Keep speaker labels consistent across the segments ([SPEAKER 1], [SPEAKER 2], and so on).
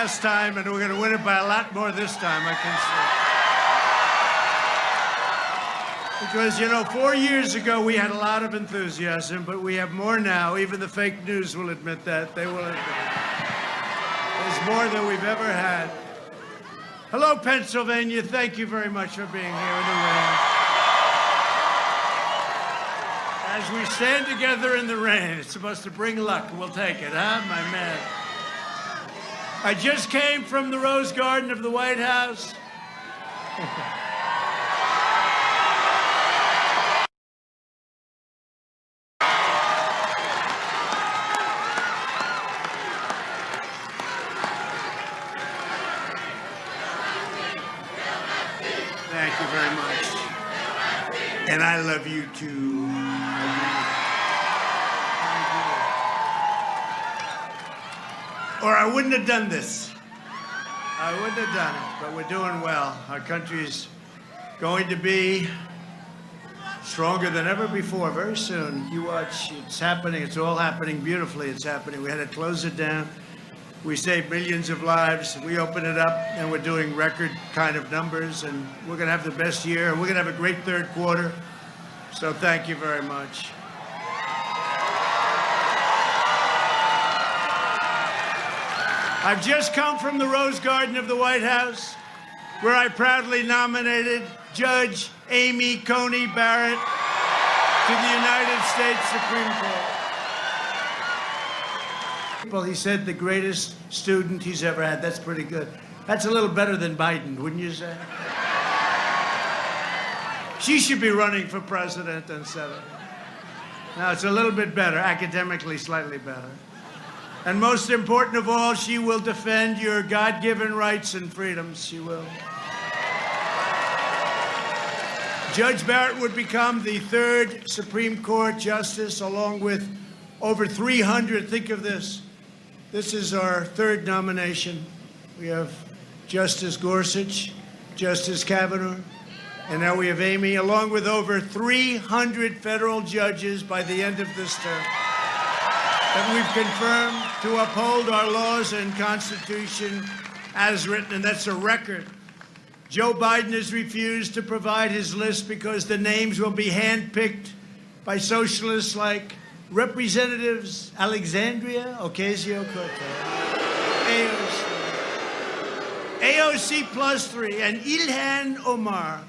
[SPEAKER 1] last time, and we're going to win it by a lot more this time, I can say. Because, you know, 4 years ago, we had a lot of enthusiasm, but we have more now. Even the fake news will admit that. They will admit it. There's more than we've ever had. Hello, Pennsylvania. Thank you very much for being here in the rain. As we stand together in the rain, it's supposed to bring luck. We'll take it, huh, my man? I just came from the Rose Garden of the White House. Thank you very much. And I love you too. Or I wouldn't have done this. I wouldn't have done it, but we're doing well. Our country's going to be stronger than ever before very soon. You watch, it's happening. It's all happening beautifully. It's happening. We had to close it down. We saved millions of lives. We opened it up, and we're doing record kind of numbers, and we're going to have the best year. We're going to have a great third quarter. So thank you very much. I've just come from the Rose Garden of the White House, where I proudly nominated Judge Amy Coney Barrett to the United States Supreme Court. Well, he said the greatest student he's ever had. That's pretty good. That's a little better than Biden, wouldn't you say? She should be running for president and senator. Now, it's a little bit better, academically slightly better. And most important of all, she will defend your God-given rights and freedoms. She will. Judge Barrett would become the third Supreme Court justice, along with over 300. Think of this. This is our third nomination. We have Justice Gorsuch, Justice Kavanaugh, and now we have Amy, along with over 300 federal judges by the end of this term that we've confirmed to uphold our laws and Constitution as written, and that's a record. Joe Biden has refused to provide his list because the names will be handpicked by socialists like Representatives Alexandria Ocasio-Cortez, AOC +3, and Ilhan Omar.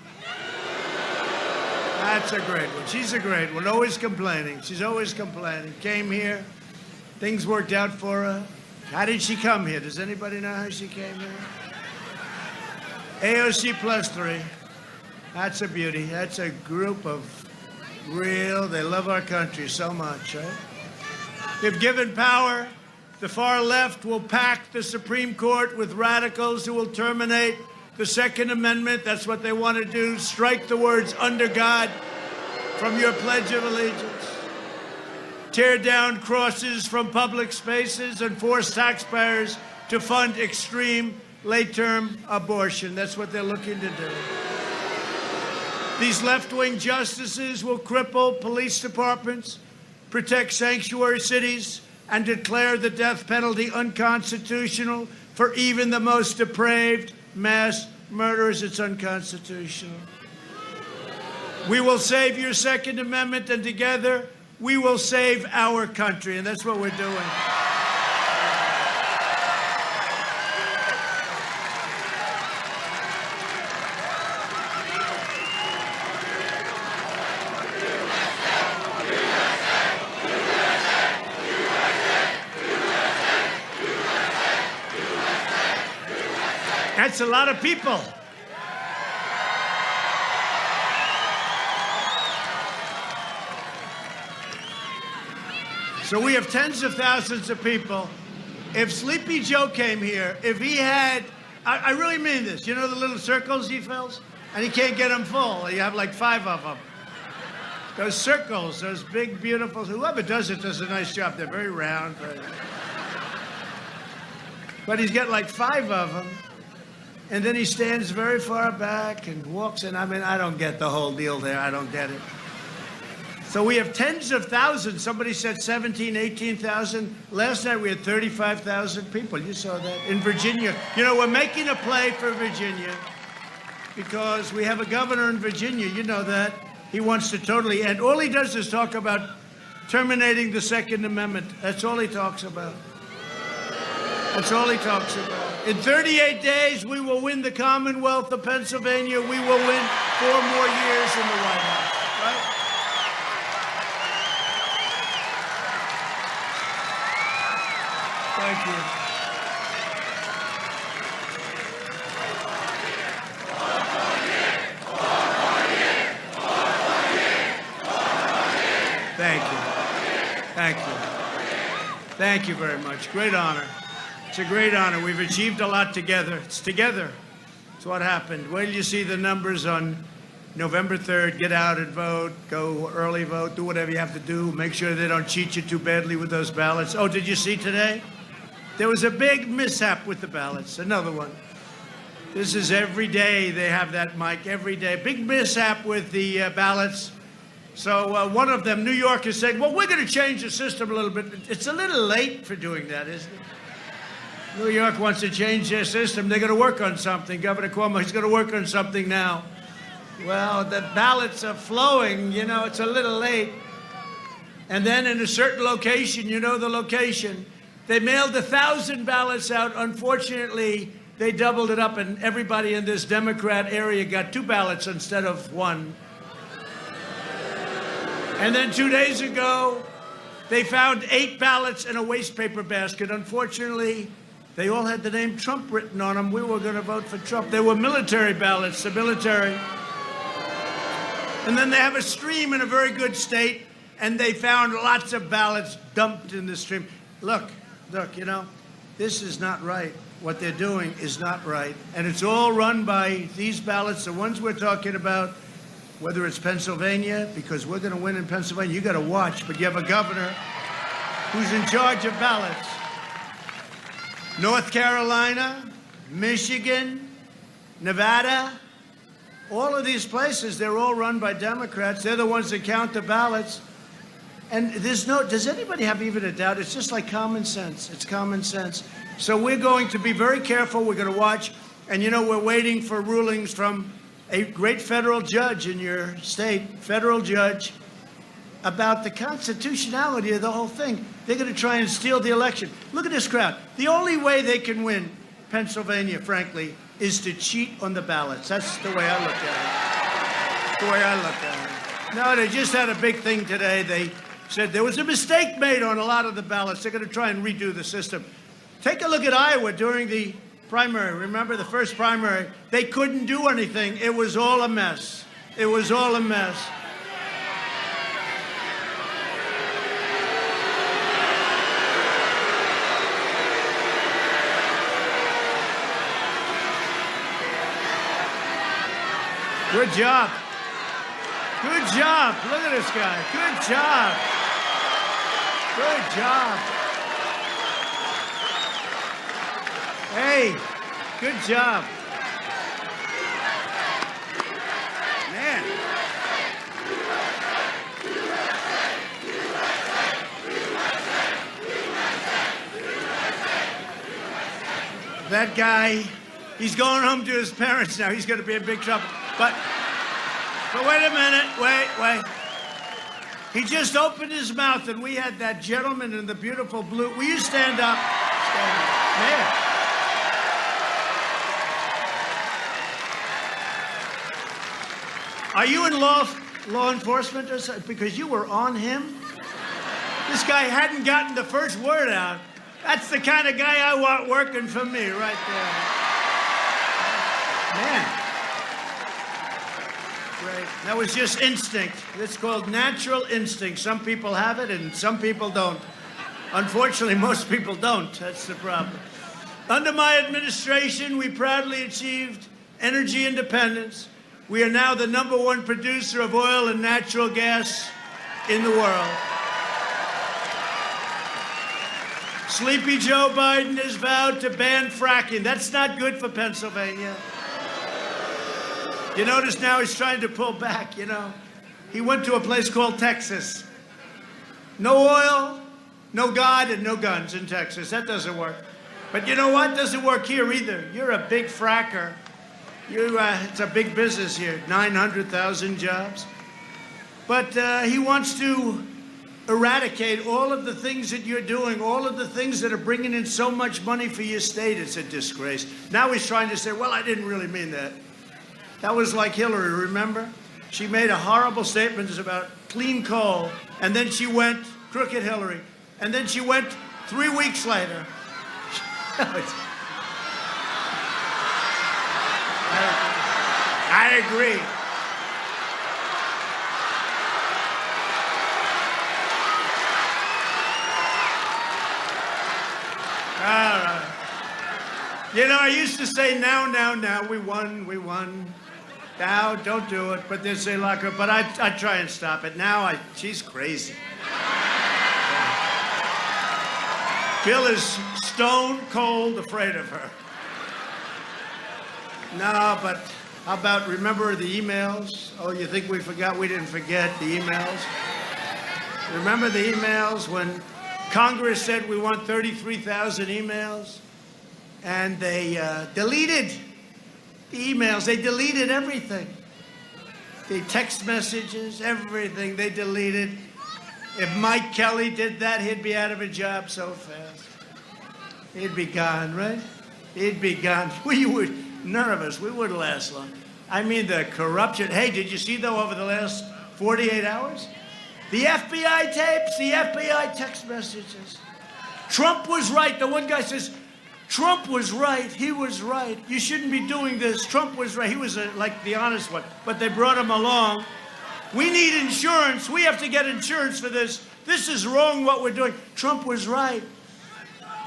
[SPEAKER 1] That's a great one. She's a great one. Always complaining. She's always complaining. Came here. Things worked out for her. How did she come here? Does anybody know how she came here? AOC +3. That's a beauty. That's a group of they love our country so much, right? If given power, the far left will pack the Supreme Court with radicals who will terminate the Second Amendment. That's what they want to do. Strike the words "under God" from your Pledge of Allegiance. Tear down crosses from public spaces and force taxpayers to fund extreme late-term abortion. That's what they're looking to do. These left-wing justices will cripple police departments, protect sanctuary cities, and declare the death penalty unconstitutional for even the most depraved mass murderers. It's unconstitutional. We will save your Second Amendment, and together we will save our country, and that's what we're doing. That's a lot of people. So we have tens of thousands of people. If Sleepy Joe came here, if he had, I really mean this, you know the little circles he fills? And he can't get them full. You have like 5 of them. Those circles, those big, beautiful, whoever does it does a nice job. They're very round. But he's got like 5 of them. And then he stands very far back and walks in. I mean, I don't get the whole deal there. I don't get it. So we have tens of thousands. Somebody said 17, 18,000. Last night we had 35,000 people. You saw that in Virginia. You know, we're making a play for Virginia because we have a governor in Virginia. You know that. He wants to totally end. All he does is talk about terminating the Second Amendment. That's all he talks about. That's all he talks about. In 38 days, we will win the Commonwealth of Pennsylvania. We will win 4 more years in the White House, right? Thank you. Thank you. Thank you. Thank you very much. Great honor. It's a great honor. We've achieved a lot together. It's together. It's what happened. Wait till you see the numbers on November 3rd. Get out and vote. Go early vote. Do whatever you have to do. Make sure they don't cheat you too badly with those ballots. Oh, did you see today? There was a big mishap with the ballots. Another one. This is every day they have that, Mike. Every day. Big mishap with the ballots. So one of them, New York, is saying, well, we're going to change the system a little bit. It's a little late for doing that, isn't it? New York wants to change their system. They're going to work on something. Governor Cuomo, he's going to work on something now. Well, the ballots are flowing. You know, it's a little late. And then in a certain location, you know the location, they mailed 1,000 ballots out. Unfortunately, they doubled it up, and everybody in this Democrat area got 2 ballots instead of 1. And then 2 days ago, they found 8 ballots in a waste paper basket. Unfortunately, they all had the name Trump written on them. We were going to vote for Trump. They were military ballots, the military. And then they have a stream in a very good state, and they found lots of ballots dumped in the stream. Look, you know, this is not right. What they're doing is not right. And it's all run by these ballots, the ones we're talking about. Whether it's Pennsylvania, because we're going to win in Pennsylvania, you got to watch, but you have a governor who's in charge of ballots. North Carolina, Michigan, Nevada, all of these places, they're all run by Democrats. They're the ones that count the ballots. And does anybody have even a doubt? It's just like common sense. It's common sense. So we're going to be very careful. We're going to watch. And, you know, we're waiting for rulings from a great federal judge in your state, federal judge, about the constitutionality of the whole thing. They're going to try and steal the election. Look at this crowd. The only way they can win Pennsylvania, frankly, is to cheat on the ballots. That's the way I look at it. The way I look at it. No, they just had a big thing today. They said there was a mistake made on a lot of the ballots. They're going to try and redo the system. Take a look at Iowa during the primary. Remember the first primary? They couldn't do anything. It was all a mess. It was all a mess. Good job. Good job. Look at this guy. Good job. Good job. Hey, good job. Man. That guy, he's going home to his parents now. He's going to be in big trouble. But wait a minute. Wait. He just opened his mouth, and we had that gentleman in the beautiful blue. Will you stand up? Stand up. Man. Are you in law enforcement or something? Because you were on him? This guy hadn't gotten the first word out. That's the kind of guy I want working for me right there. Man. Great. That was just instinct. It's called natural instinct. Some people have it and some people don't. Unfortunately, most people don't. That's the problem. Under my administration, we proudly achieved energy independence. We are now the #1 producer of oil and natural gas in the world. Sleepy Joe Biden has vowed to ban fracking. That's not good for Pennsylvania. You notice now he's trying to pull back, you know. He went to a place called Texas. No oil, no God, and no guns in Texas. That doesn't work. But you know what? Doesn't work here either. You're a big fracker. It's a big business here, 900,000 jobs. But he wants to eradicate all of the things that you're doing, all of the things that are bringing in so much money for your state. It's a disgrace. Now he's trying to say, well, I didn't really mean that. That was like Hillary, remember? She made a horrible statement about clean coal, and then she went, crooked Hillary, and then she went 3 weeks later. I agree. All right. You know, I used to say, now, we won. Now, don't do it. But they say, lock her. But I try and stop it. Now, she's crazy. Bill is stone cold afraid of her. No, but how about, remember the emails? Oh, you think we forgot? We didn't forget the emails. Remember the emails when Congress said we want 33,000 emails? And they deleted the emails. They deleted everything. The text messages, everything they deleted. If Mike Kelly did that, he'd be out of a job so fast. He'd be gone, right? He'd be gone. None of us, we wouldn't last long. I mean, the corruption. Hey, did you see, though, over the last 48 hours? The FBI tapes, the FBI text messages. Trump was right. The one guy says, Trump was right. He was right. You shouldn't be doing this. Trump was right. He was like the honest one. But they brought him along. We need insurance. We have to get insurance for this. This is wrong what we're doing. Trump was right.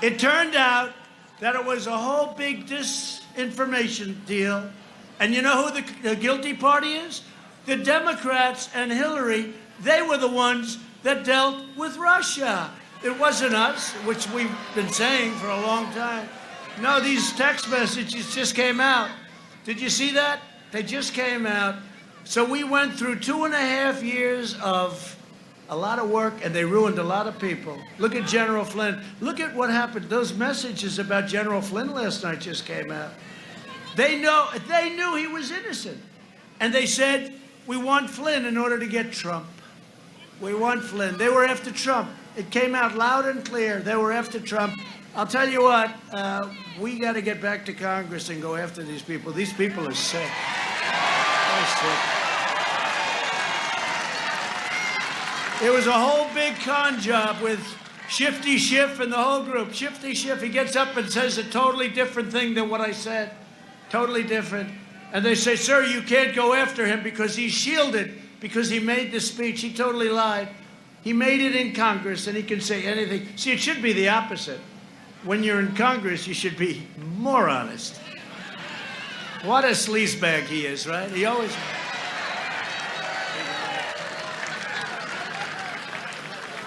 [SPEAKER 1] It turned out that it was a whole big disinformation deal. And you know who the guilty party is? The Democrats and Hillary. They were the ones that dealt with Russia. It wasn't us, which we've been saying for a long time. No, these text messages just came out. Did you see that? They just came out. So we went through 2.5 years of a lot of work, and they ruined a lot of people. Look at General Flynn. Look at what happened. Those messages about General Flynn last night just came out. They knew he was innocent. And they said, we want Flynn in order to get Trump. We want Flynn. They were after Trump. It came out loud and clear. They were after Trump. I'll tell you what, we got to get back to Congress and go after these people. These people are sick. They're sick. It was a whole big con job with Shifty Schiff and the whole group. Shifty Schiff, he gets up and says a totally different thing than what I said. Totally different. And they say, sir, you can't go after him because he's shielded, because he made the speech. He totally lied. He made it in Congress, and he can say anything. See, it should be the opposite. When you're in Congress, you should be more honest. What a sleazebag he is, right? He always...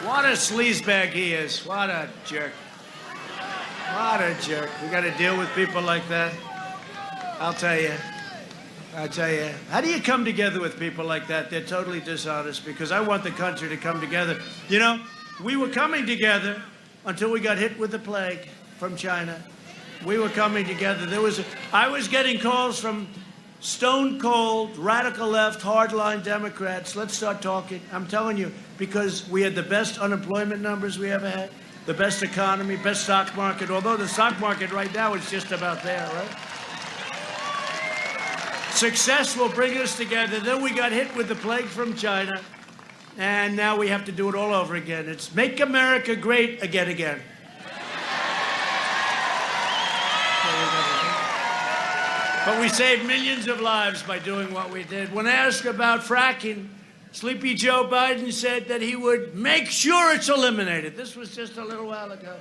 [SPEAKER 1] What a sleazebag he is. What a jerk. What a jerk. We got to deal with people like that. I'll tell you. How do you come together with people like that? They're totally dishonest, because I want the country to come together. You know, we were coming together until we got hit with the plague from China. We were coming together. I was getting calls from stone cold, radical left, hardline Democrats. Let's start talking. I'm telling you, because we had the best unemployment numbers we ever had, the best economy, best stock market, although the stock market right now is just about there, right? Success will bring us together. Then we got hit with the plague from China, and now we have to do it all over again. It's make America great again. But we saved millions of lives by doing what we did. When asked about fracking, Sleepy Joe Biden said that he would make sure it's eliminated. This was just a little while ago.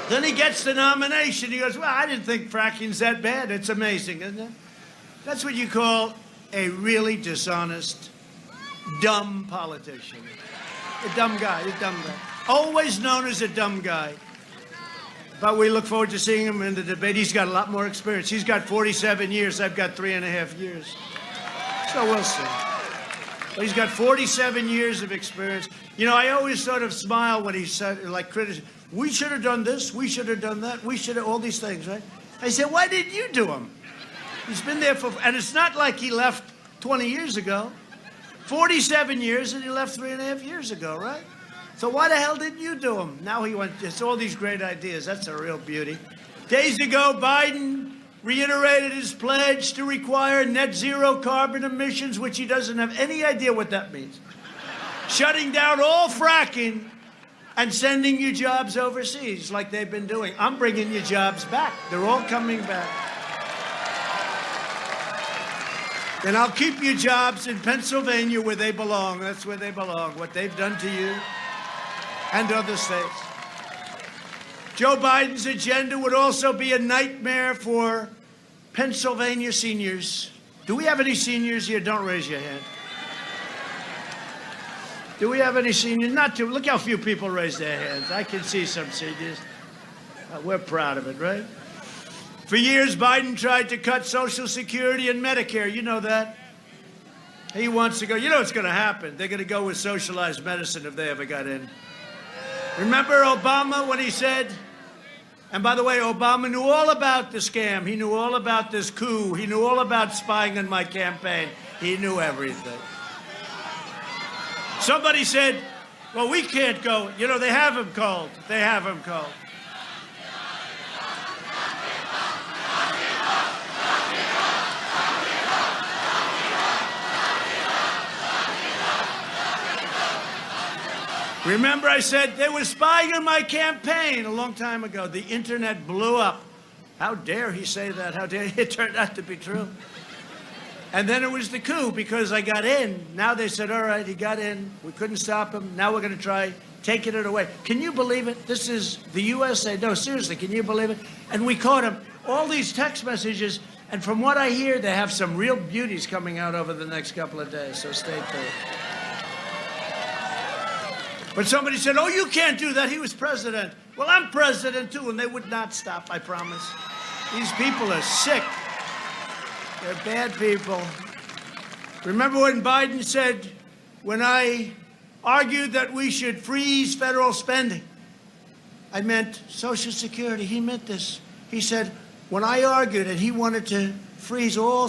[SPEAKER 1] Then he gets the nomination. He goes, well, I didn't think fracking's that bad. It's amazing, isn't it? That's what you call a really dishonest, dumb politician. A dumb guy. Always known as a dumb guy. But we look forward to seeing him in the debate. He's got a lot more experience. He's got 47 years. I've got 3.5 years. So we'll see. But he's got 47 years of experience. You know, I always sort of smile when he said, like, critics, we should have done this, we should have done that, we should have, all these things, right? I said, why didn't you do them? He's been there for, and it's not like he left 20 years ago. 47 years, and he left 3.5 years ago, right? So why the hell didn't you do them? Now he went, it's all these great ideas. That's a real beauty. Days ago, Biden reiterated his pledge to require net zero carbon emissions, which he doesn't have any idea what that means. Shutting down all fracking and sending you jobs overseas like they've been doing. I'm bringing you jobs back. They're all coming back. And I'll keep you jobs in Pennsylvania where they belong. That's where they belong, what they've done to you and other states. Joe Biden's agenda would also be a nightmare for Pennsylvania seniors. Do we have any seniors here? Don't raise your hand. Do we have any seniors? Not too. Look how few people raise their hands. I can see some seniors. We're proud of it, right? For years, Biden tried to cut Social Security and Medicare. You know that. He wants to go. You know what's going to happen. They're going to go with socialized medicine if they ever got in. Remember Obama when he said, and by the way, Obama knew all about the scam. He knew all about this coup. He knew all about spying on my campaign. He knew everything. Somebody said, well, we can't go. You know, they have him called. They have him called. Remember I said they were spying on my campaign a long time ago. The internet blew up. How dare he say that? How dare he? It turned out to be true. And then it was the coup because I got in. Now they said, all right, he got in. We couldn't stop him. Now we're going to try taking it away. Can you believe it? This is the USA. No, seriously, can you believe it? And we caught him. All these text messages. And from what I hear, they have some real beauties coming out over the next couple of days. So stay tuned. But somebody said, oh, you can't do that. He was president. Well, I'm president, too, and they would not stop, I promise. These people are sick. They're bad people. Remember when Biden said, when I argued that we should freeze federal spending, I meant Social Security. He meant this. He said, when I argued that he wanted to freeze all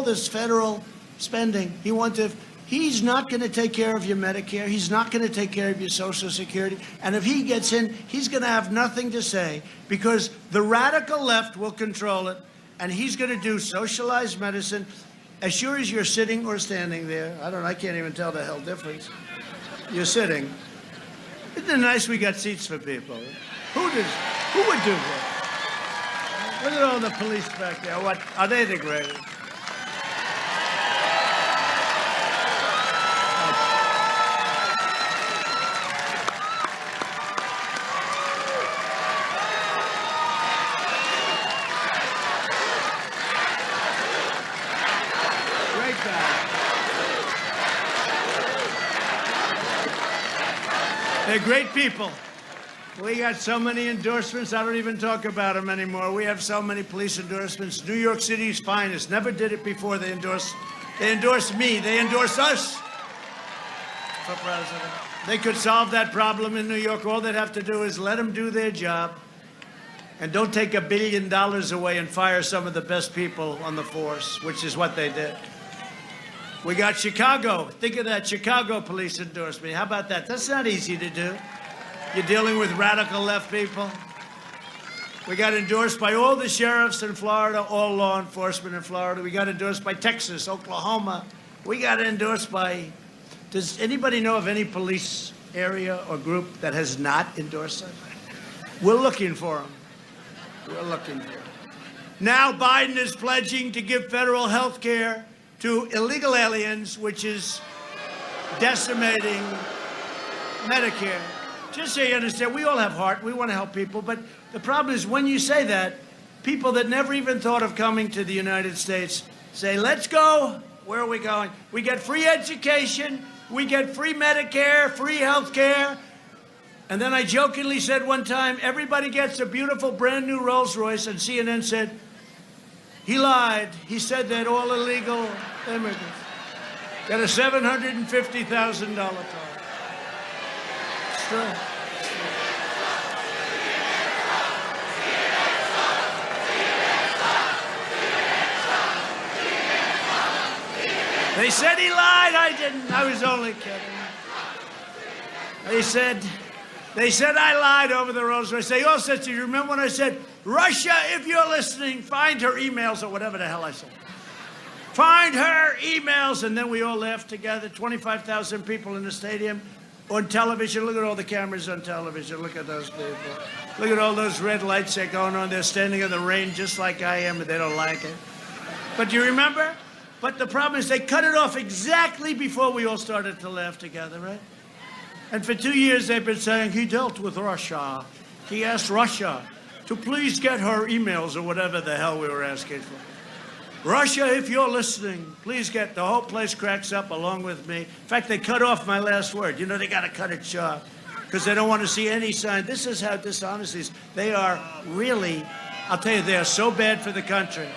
[SPEAKER 1] this federal spending, he's not going to take care of your Medicare. He's not going to take care of your Social Security. And if he gets in, he's going to have nothing to say because the radical left will control it. And he's going to do socialized medicine as sure as you're sitting or standing there. I can't even tell the hell difference. You're sitting. Isn't it nice we got seats for people? Who would do that? Look at all the police back there. What? Are they the greatest? They're great people. We got so many endorsements, I don't even talk about them anymore. We have so many police endorsements. New York City's finest. Never did it before. They endorse me. They endorse us for president. They could solve that problem in New York. All they'd have to do is let them do their job and don't take $1 billion away and fire some of the best people on the force, which is what they did. We got Chicago. Think of that, Chicago police endorsement. How about that? That's not easy to do. You're dealing with radical left people. We got endorsed by all the sheriffs in Florida, all law enforcement in Florida. We got endorsed by Texas, Oklahoma. We got endorsed by, does anybody know of any police area or group that has not endorsed us? We're looking for them. We're looking for them. Now Biden is pledging to give federal health care to illegal aliens, which is decimating Medicare. Just so you understand, we all have heart. We want to help people. But the problem is when you say that, people that never even thought of coming to the United States say, let's go. Where are we going? We get free education. We get free Medicare, free health care. And then I jokingly said one time, everybody gets a beautiful brand new Rolls Royce. And CNN said, he lied. He said that all illegal immigrants. Got a $750,000 car. It's true. They said he lied. I didn't. I was only kidding. They said I lied over the Rolls Royce. They all said, do you remember when I said, Russia, if you're listening, find her emails or whatever the hell I said. Find her emails. And then we all laughed together. 25,000 people in the stadium on television. Look at all the cameras on television. Look at those people. Look at all those red lights that are going on. They're standing in the rain just like I am, and they don't like it. But do you remember? But the problem is they cut it off exactly before we all started to laugh together, right? And for 2 years they've been saying he dealt with Russia. He asked Russia to please get her emails or whatever the hell we were asking for. Russia, if you're listening, please get, the whole place cracks up along with me. In fact, they cut off my last word. You know, they got to cut it short because they don't want to see any sign. This is how dishonest these. They are really, I'll tell you, they are so bad for the country.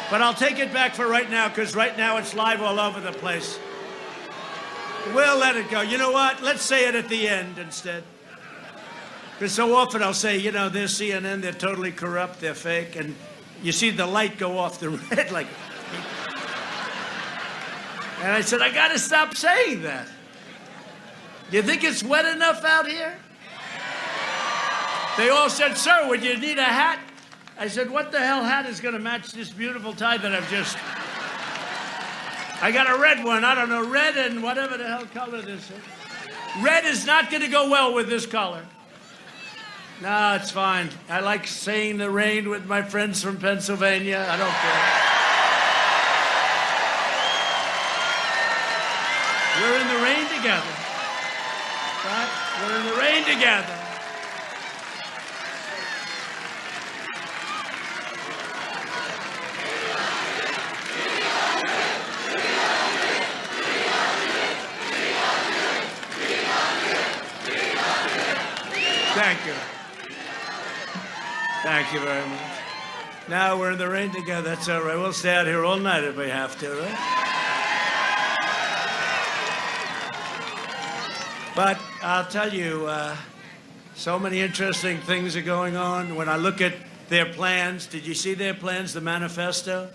[SPEAKER 1] But I'll take it back for right now, because right now it's live all over the place. We'll let it go. You know what? Let's say it at the end instead. Because so often I'll say, you know, they're CNN, they're totally corrupt, they're fake, and you see the light go off the red like... And I said, I got to stop saying that. You think it's wet enough out here? They all said, sir, would you need a hat? I said, what the hell hat is going to match this beautiful tie that I've just... I got a red one. I don't know, red and whatever the hell color this is. Red is not going to go well with this color. No, it's fine. I like saying the rain with my friends from Pennsylvania. I don't care. We're in the rain together. Right? We're in the rain together. Thank you. Thank you very much. Now we're in the rain together. That's all right. We'll stay out here all night if we have to, right? But I'll tell you, so many interesting things are going on. When I look at their plans, did you see their plans, the manifesto?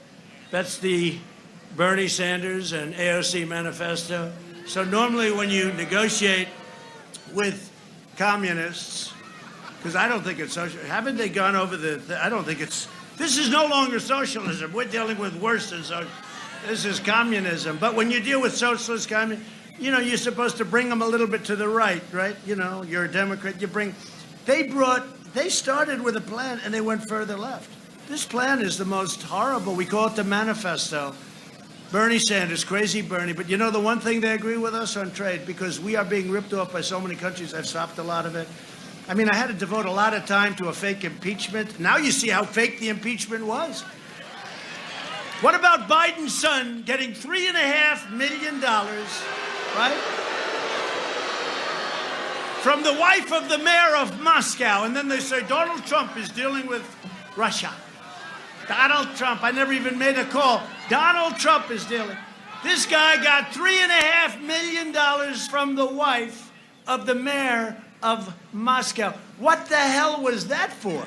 [SPEAKER 1] That's the Bernie Sanders and AOC manifesto. So normally when you negotiate with communists, because I don't think it's social. Haven't they gone over I don't think it's, this is no longer socialism. We're dealing with worse than socialism. This is communism. But when you deal with socialist communism, you know, you're supposed to bring them a little bit to the right, right? You know, you're a Democrat, they started with a plan and they went further left. This plan is the most horrible. We call it the manifesto. Bernie Sanders, crazy Bernie. But you know, the one thing they agree with us on trade, because we are being ripped off by so many countries, I've stopped a lot of it. I mean, I had to devote a lot of time to a fake impeachment. Now you see how fake the impeachment was. What about Biden's son getting $3.5 million, right? From the wife of the mayor of Moscow. And then they say Donald Trump is dealing with Russia. Donald Trump, I never even made a call. Donald Trump is dealing. This guy got $3.5 million from the wife of the mayor of Moscow. What the hell was that for?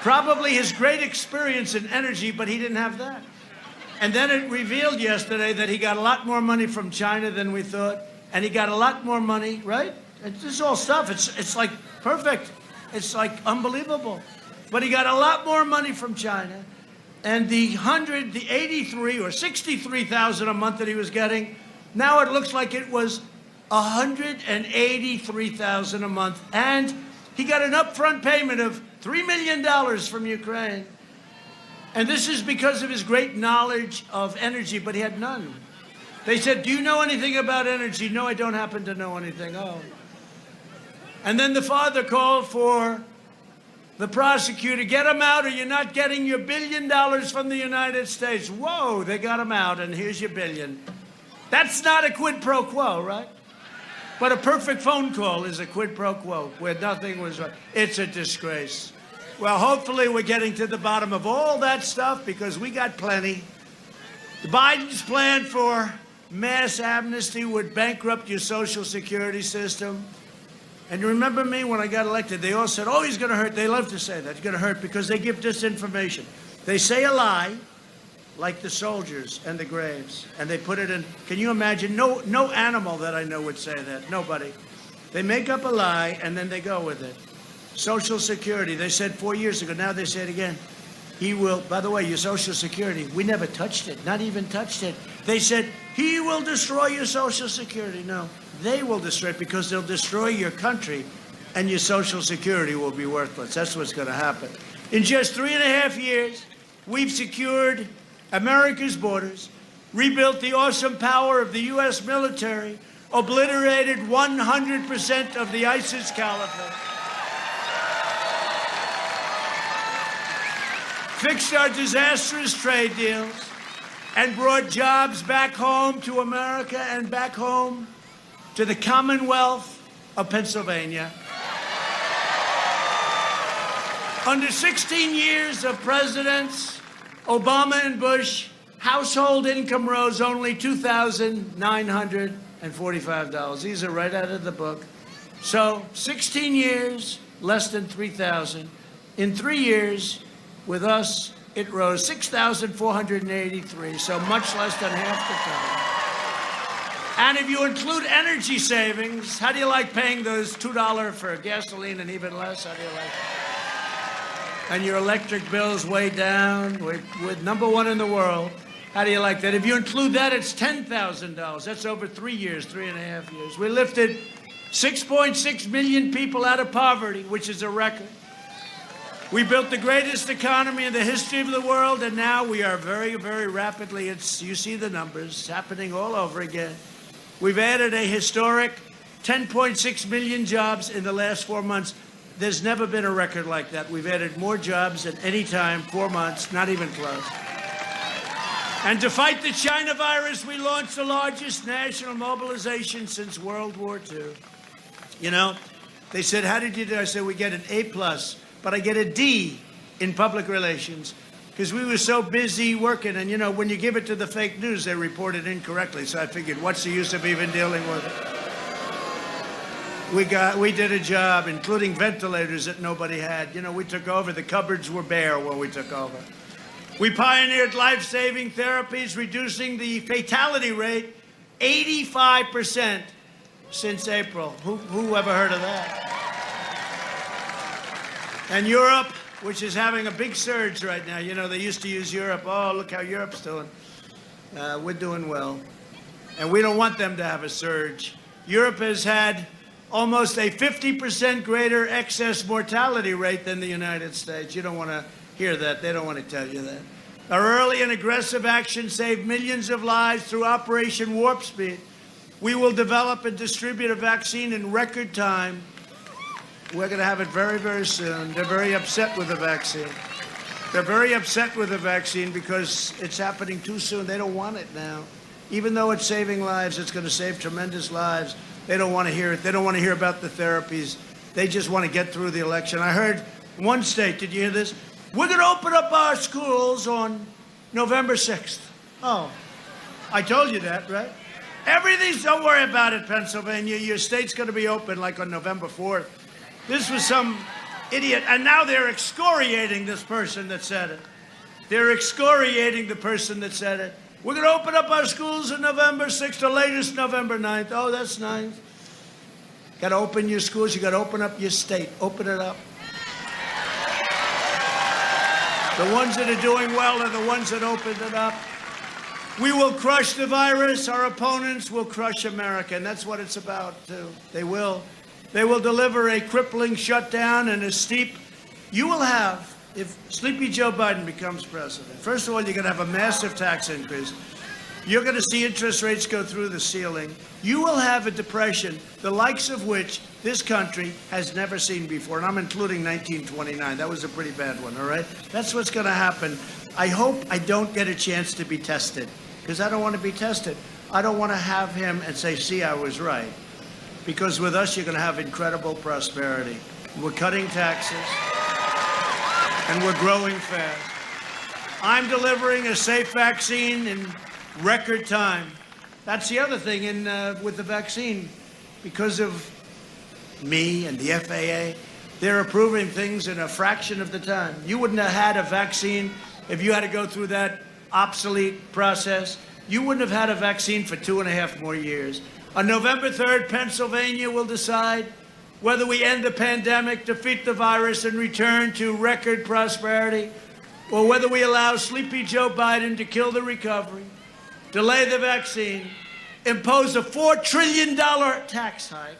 [SPEAKER 1] Probably his great experience in energy, but he didn't have that. And then it revealed yesterday that he got a lot more money from China than we thought. And he got a lot more money, right? This is all stuff. It's like perfect. It's like unbelievable. But he got a lot more money from China. And the 83 or 63,000 a month that he was getting, now it looks like it was 183,000 a month. And he got an upfront payment of $3 million from Ukraine. And this is because of his great knowledge of energy, but he had none. They said, do you know anything about energy? No, I don't happen to know anything. Oh. And then the father called for the prosecutor, get him out or you're not getting your $1 billion from the United States. Whoa, they got him out and here's your $1 billion. That's not a quid pro quo, right? But a perfect phone call is a quid pro quo where nothing was right. It's a disgrace. Well, hopefully we're getting to the bottom of all that stuff because we got plenty. Biden's plan for mass amnesty would bankrupt your Social Security system. And you remember me when I got elected, they all said, oh, he's going to hurt. They love to say that. He's going to hurt because they give disinformation. They say a lie, like the soldiers and the graves, and they put it in. Can you imagine? No animal that I know would say that. Nobody. They make up a lie, and then they go with it. Social Security, they said 4 years ago. Now they say it again. He will, by the way, your Social Security, we never touched it, not even touched it. They said, he will destroy your Social Security. No, they will destroy it because they'll destroy your country and your Social Security will be worthless. That's what's going to happen. In just 3.5 years, we've secured America's borders, rebuilt the awesome power of the U.S. military, obliterated 100% of the ISIS caliphate, fixed our disastrous trade deals, and brought jobs back home to America and back home to the Commonwealth of Pennsylvania. Under 16 years of presidents, Obama and Bush, household income rose only $2,945. These are right out of the book. So 16 years, less than 3,000. In 3 years, with us, it rose 6,483, so much less than half the time. And if you include energy savings, how do you like paying those $2 for gasoline and even less? How do you like that? And your electric bill's way down. We're number one in the world. How do you like that? If you include that, it's $10,000. That's over 3 years, 3.5 years. We lifted 6.6 million people out of poverty, which is a record. We built the greatest economy in the history of the world, and now we are very, very rapidly, you see the numbers, happening all over again. We've added a historic 10.6 million jobs in the last 4 months. There's never been a record like that. We've added more jobs at any time, 4 months, not even close. And to fight the China virus, we launched the largest national mobilization since World War II. You know, they said, how did you do? I said, we get an A+. But I get a D in public relations because we were so busy working. And, you know, when you give it to the fake news, they report it incorrectly. So I figured, what's the use of even dealing with it? We did a job, including ventilators that nobody had. You know, we took over. The cupboards were bare when we took over. We pioneered life-saving therapies, reducing the fatality rate 85% since April. Who ever heard of that? And Europe, which is having a big surge right now. You know, they used to use Europe. Oh, look how Europe's doing. We're doing well. And we don't want them to have a surge. Europe has had almost a 50% greater excess mortality rate than the United States. You don't want to hear that. They don't want to tell you that. Our early and aggressive action saved millions of lives through Operation Warp Speed. We will develop and distribute a vaccine in record time. We're going to have it very, very soon. They're very upset with the vaccine. They're very upset with the vaccine because it's happening too soon. They don't want it now. Even though it's saving lives, it's going to save tremendous lives. They don't want to hear it. They don't want to hear about the therapies. They just want to get through the election. I heard one state, did you hear this? We're going to open up our schools on November 6th. Oh, I told you that, right? Everything's, don't worry about it, Pennsylvania. Your state's going to be open like on November 4th. This was some idiot, and now they're excoriating this person that said it. They're excoriating the person that said it. We're going to open up our schools on November 6th, the latest November 9th. Oh, that's nice. Got to open your schools. You got to open up your state. Open it up. The ones that are doing well are the ones that opened it up. We will crush the virus. Our opponents will crush America, and that's what it's about, too. They will. They will deliver a crippling shutdown and a steep. You will have, if Sleepy Joe Biden becomes president, first of all, you're going to have a massive tax increase. You're going to see interest rates go through the ceiling. You will have a depression, the likes of which this country has never seen before, and I'm including 1929. That was a pretty bad one, all right? That's what's going to happen. I hope I don't get a chance to be tested, because I don't want to be tested. I don't want to have him and say, see, I was right. Because with us, you're going to have incredible prosperity. We're cutting taxes, and we're growing fast. I'm delivering a safe vaccine in record time. That's the other thing with the vaccine. Because of me and the FAA, they're approving things in a fraction of the time. You wouldn't have had a vaccine if you had to go through that obsolete process. You wouldn't have had a vaccine for 2.5 more years. On November 3rd, Pennsylvania will decide whether we end the pandemic, defeat the virus, and return to record prosperity, or whether we allow sleepy Joe Biden to kill the recovery, delay the vaccine, impose a $4 trillion tax hike,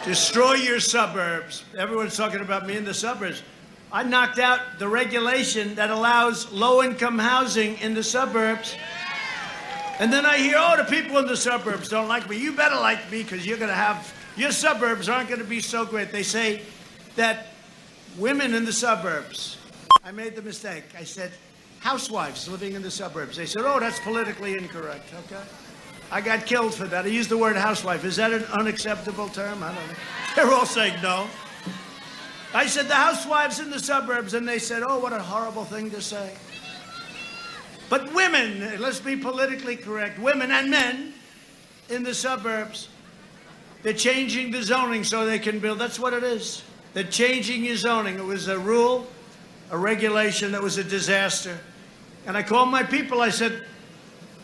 [SPEAKER 1] destroy your suburbs. Everyone's talking about me in the suburbs. I knocked out the regulation that allows low-income housing in the suburbs. And then I hear, oh, the people in the suburbs don't like me. You better like me because you're going to have, your suburbs aren't going to be so great. They say that women in the suburbs, I made the mistake. I said housewives living in the suburbs. They said, oh, that's politically incorrect, okay? I got killed for that. I used the word housewife. Is that an unacceptable term? I don't know. They're all saying no. I said the housewives in the suburbs, and they said, oh, what a horrible thing to say. But women, let's be politically correct, women and men in the suburbs, they're changing the zoning so they can build. That's what it is. They're changing your zoning. It was a rule, a regulation that was a disaster. And I called my people. I said,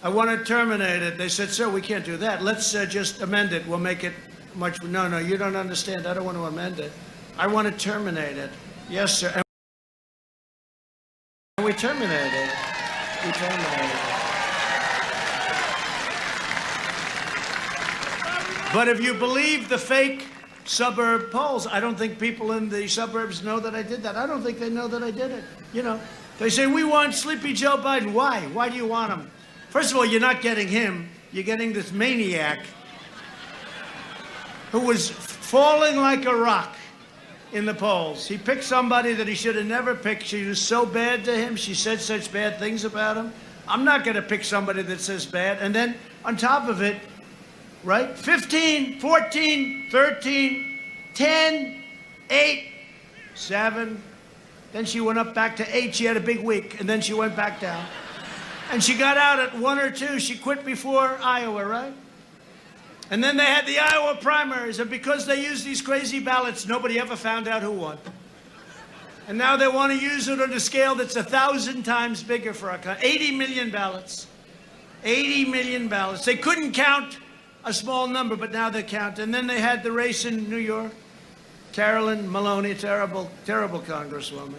[SPEAKER 1] I want to terminate it. They said, sir, we can't do that. Let's just amend it. We'll make it much. No, you don't understand. I don't want to amend it. I want to terminate it. Yes, sir. And we terminated it. We terminated it. But if you believe the fake suburb polls, I don't think people in the suburbs know that I did that. I don't think they know that I did it. You know, they say, we want sleepy Joe Biden. Why? Why do you want him? First of all, you're not getting him. You're getting this maniac who was falling like a rock in the polls. He picked somebody that he should have never picked. She was so bad to him. She said such bad things about him. I'm not going to pick somebody that says bad. And then on top of it, right, 15, 14, 13, 10, 8, 7. Then she went up back to 8. She had a big week. And then she went back down. And she got out at 1 or 2. She quit before Iowa, right? And then they had the Iowa primaries. And because they used these crazy ballots, nobody ever found out who won. And now they want to use it on a scale that's 1,000 times bigger for our country. 80 million ballots. 80 million ballots. They couldn't count a small number, but now they count. And then they had the race in New York. Carolyn Maloney, terrible, terrible congresswoman.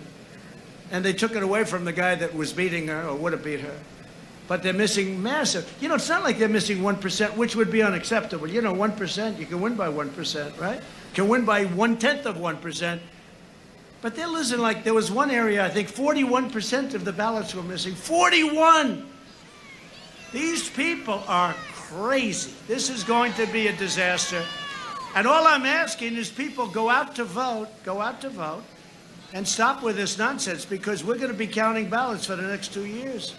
[SPEAKER 1] And they took it away from the guy that was beating her or would have beat her. But they're missing massive. You know, it's not like they're missing 1%, which would be unacceptable. You know, 1%, you can win by 1%, right? You can win by 1/10 of 1%. But they're losing, like, there was one area, I think 41% of the ballots were missing. 41! These people are crazy. This is going to be a disaster. And all I'm asking is people go out to vote, and stop with this nonsense, because we're going to be counting ballots for the next 2 years.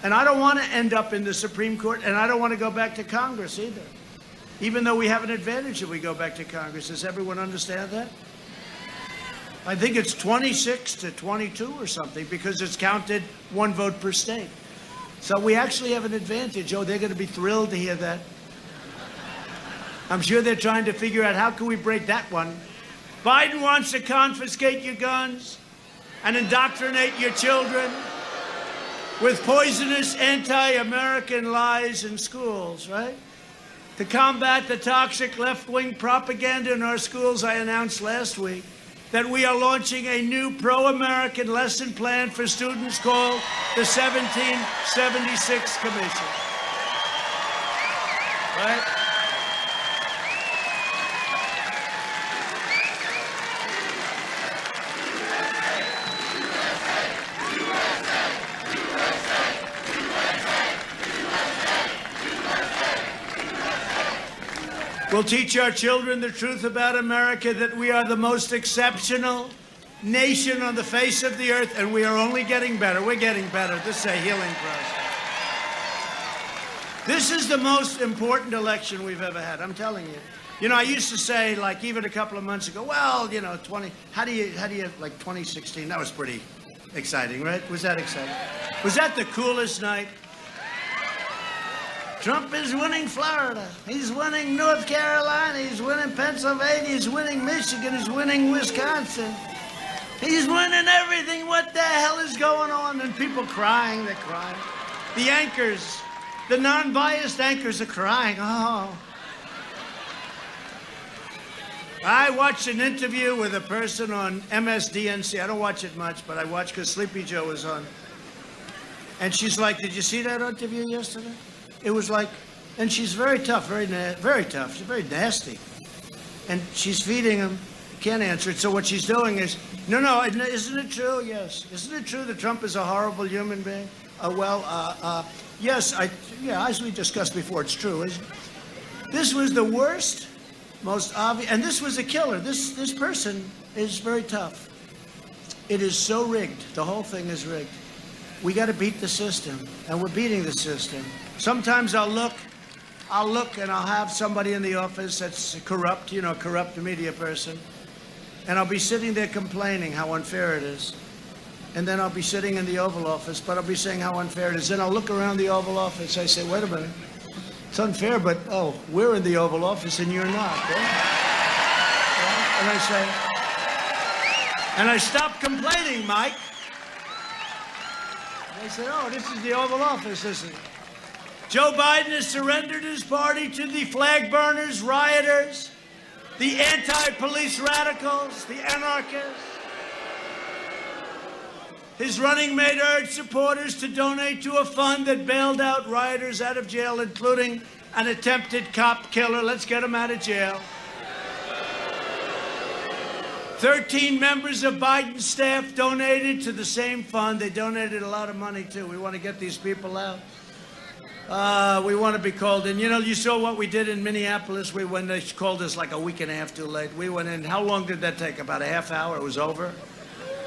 [SPEAKER 1] And I don't want to end up in the Supreme Court, and I don't want to go back to Congress either. Even though we have an advantage if we go back to Congress. Does everyone understand that? I think it's 26 to 22 or something, because it's counted 1 vote per state. So we actually have an advantage. Oh, they're going to be thrilled to hear that. I'm sure they're trying to figure out how can we break that one. Biden wants to confiscate your guns and indoctrinate your children with poisonous anti-American lies in schools, right? To combat the toxic left-wing propaganda in our schools, I announced last week that we are launching a new pro-American lesson plan for students called the 1776 Commission. Right? We'll teach our children the truth about America, that we are the most exceptional nation on the face of the earth, and we are only getting better. We're getting better. This is a healing process. This is the most important election we've ever had, I'm telling you. You know, I used to say, like, even a couple of months ago, well, you know, how do you, like 2016, that was pretty exciting, right? Was that exciting? Was that the coolest night? Trump is winning Florida. He's winning North Carolina. He's winning Pennsylvania. He's winning Michigan. He's winning Wisconsin. He's winning everything. What the hell is going on? And people crying, they're crying. The anchors, the non-biased anchors are crying. Oh. I watched an interview with a person on MSDNC. I don't watch it much, but I watch because Sleepy Joe was on. And she's like, did you see that interview yesterday? It was like, and she's very tough, very tough. She's very nasty. And she's feeding him. Can't answer it. So what she's doing is, no, isn't it true? Yes. Isn't it true that Trump is a horrible human being? Yes, as we discussed before, it's true. This was the worst, most obvious, and this was a killer. This person is very tough. It is so rigged. The whole thing is rigged. We got to beat the system, and we're beating the system. Sometimes I'll look and I'll have somebody in the office that's corrupt, corrupt media person, and I'll be sitting there complaining how unfair it is. And then I'll be sitting in the Oval Office, but I'll be saying how unfair it is. Then I'll look around the Oval Office. I say, wait a minute. It's unfair, but, we're in the Oval Office and you're not. And I stop complaining, Mike. They said, this is the Oval Office, isn't it? Joe Biden has surrendered his party to the flag burners, rioters, the anti-police radicals, the anarchists. His running mate urged supporters to donate to a fund that bailed out rioters out of jail, including an attempted cop killer. Let's get him out of jail. 13 members of Biden's staff donated to the same fund. They donated a lot of money, too. We want to get these people out. We want to be called in. You saw what we did in Minneapolis. When they called us like a week and a half too late. We went in. How long did that take? About a half hour. It was over.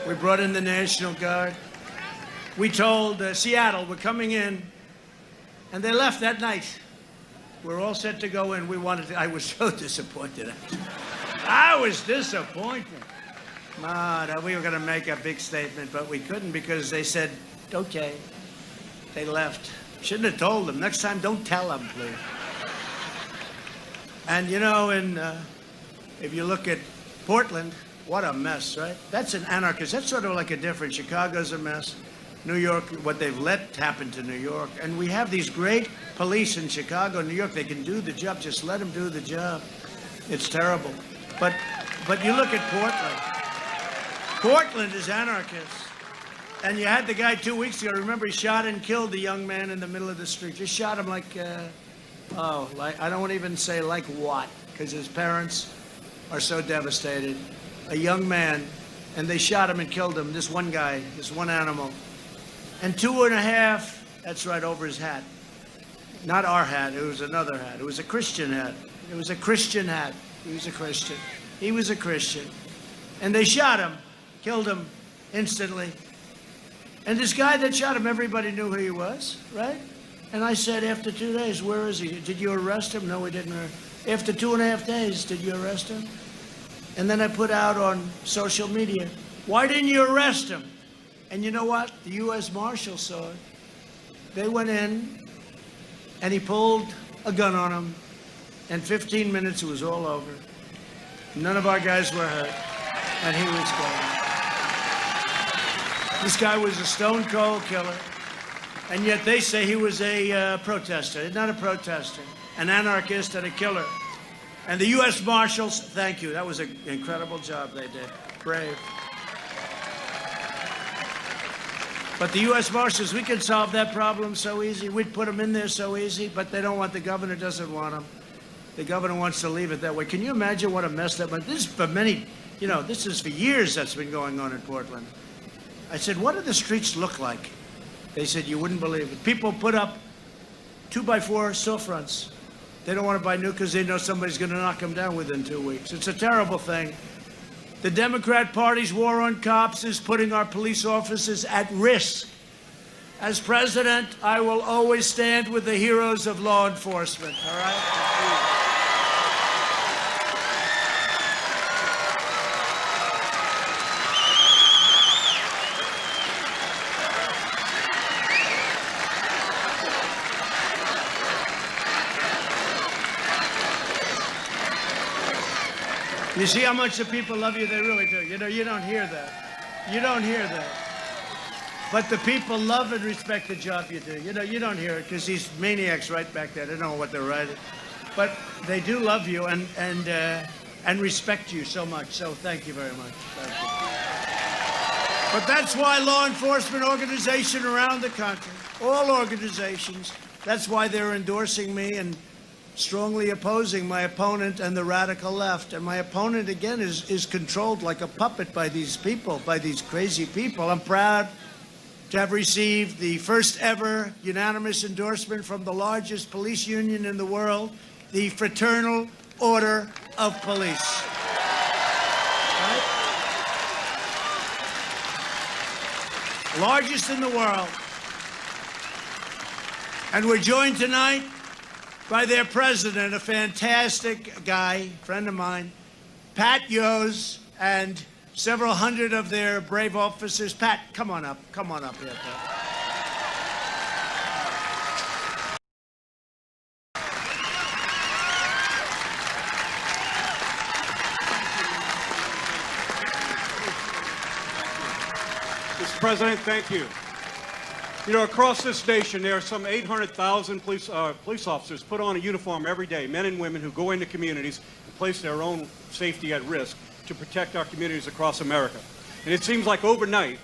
[SPEAKER 1] We brought in the National Guard. We told Seattle, we're coming in. And they left that night. We're all set to go in. I was so disappointed. I was disappointed. We were going to make a big statement, but we couldn't because they said, okay. They left. Shouldn't have told them. Next time, don't tell them, please. And, if you look at Portland, what a mess, right? That's an anarchist. That's sort of like a different. Chicago's a mess. New York, what they've let happen to New York. And we have these great police in Chicago, New York. They can do the job. Just let them do the job. It's terrible. But you look at Portland. Portland is anarchist. And you had the guy 2 weeks ago. Remember, he shot and killed the young man in the middle of the street. Just shot him like I don't want to even say like what, because his parents are so devastated. A young man, and they shot him and killed him. This one guy, this one animal. And 2.5, that's right, over his hat. Not our hat, it was another hat. It was a Christian hat. It was a Christian hat. He was a Christian. He was a Christian. And they shot him, killed him instantly. And this guy that shot him, everybody knew who he was, right? And I said, after 2 days, where is he? Did you arrest him? No, we didn't. After 2.5 days, did you arrest him? And then I put out on social media, why didn't you arrest him? And you know what? The U.S. Marshals saw it. They went in, and he pulled a gun on him. And 15 minutes, it was all over. None of our guys were hurt, and he was gone. This guy was a stone-cold killer, and yet they say he was a protester. He's not a protester, an anarchist and a killer. And the U.S. Marshals, thank you. That was an incredible job they did. Brave. But the U.S. Marshals, we could solve that problem so easy. We'd put them in there so easy, but they don't want, the governor doesn't want them. The governor wants to leave it that way. Can you imagine what a mess that was? This is for many, this is for years that's been going on in Portland. I said, what do the streets look like? They said, you wouldn't believe it. People put up 2x4 storefronts. They don't want to buy new because they know somebody's going to knock them down within 2 weeks. It's a terrible thing. The Democrat Party's war on cops is putting our police officers at risk. As president, I will always stand with the heroes of law enforcement, all right? You see how much the people love you? They really do. You know, you don't hear that. You don't hear that. But the people love and respect the job you do. You know, you don't hear it because these maniacs right back there, they don't know what they're writing. But they do love you and respect you so much. So thank you very much. Thank you. But that's why law enforcement organizations around the country, all organizations, that's why they're endorsing me and strongly opposing my opponent and the radical left. And my opponent, again, is controlled like a puppet by these people, by these crazy people. I'm proud to have received the first ever unanimous endorsement from the largest police union in the world, the Fraternal Order of Police. Right? Largest in the world. And we're joined tonight by their president, a fantastic guy, friend of mine, Pat Yos, and several hundred of their brave officers. Pat, come on up. Come on up here, Pat.
[SPEAKER 2] Mr. President, thank you. You know, across this nation, there are some 800,000 police officers put on a uniform every day, men and women who go into communities and place their own safety at risk to protect our communities across America. And it seems like overnight,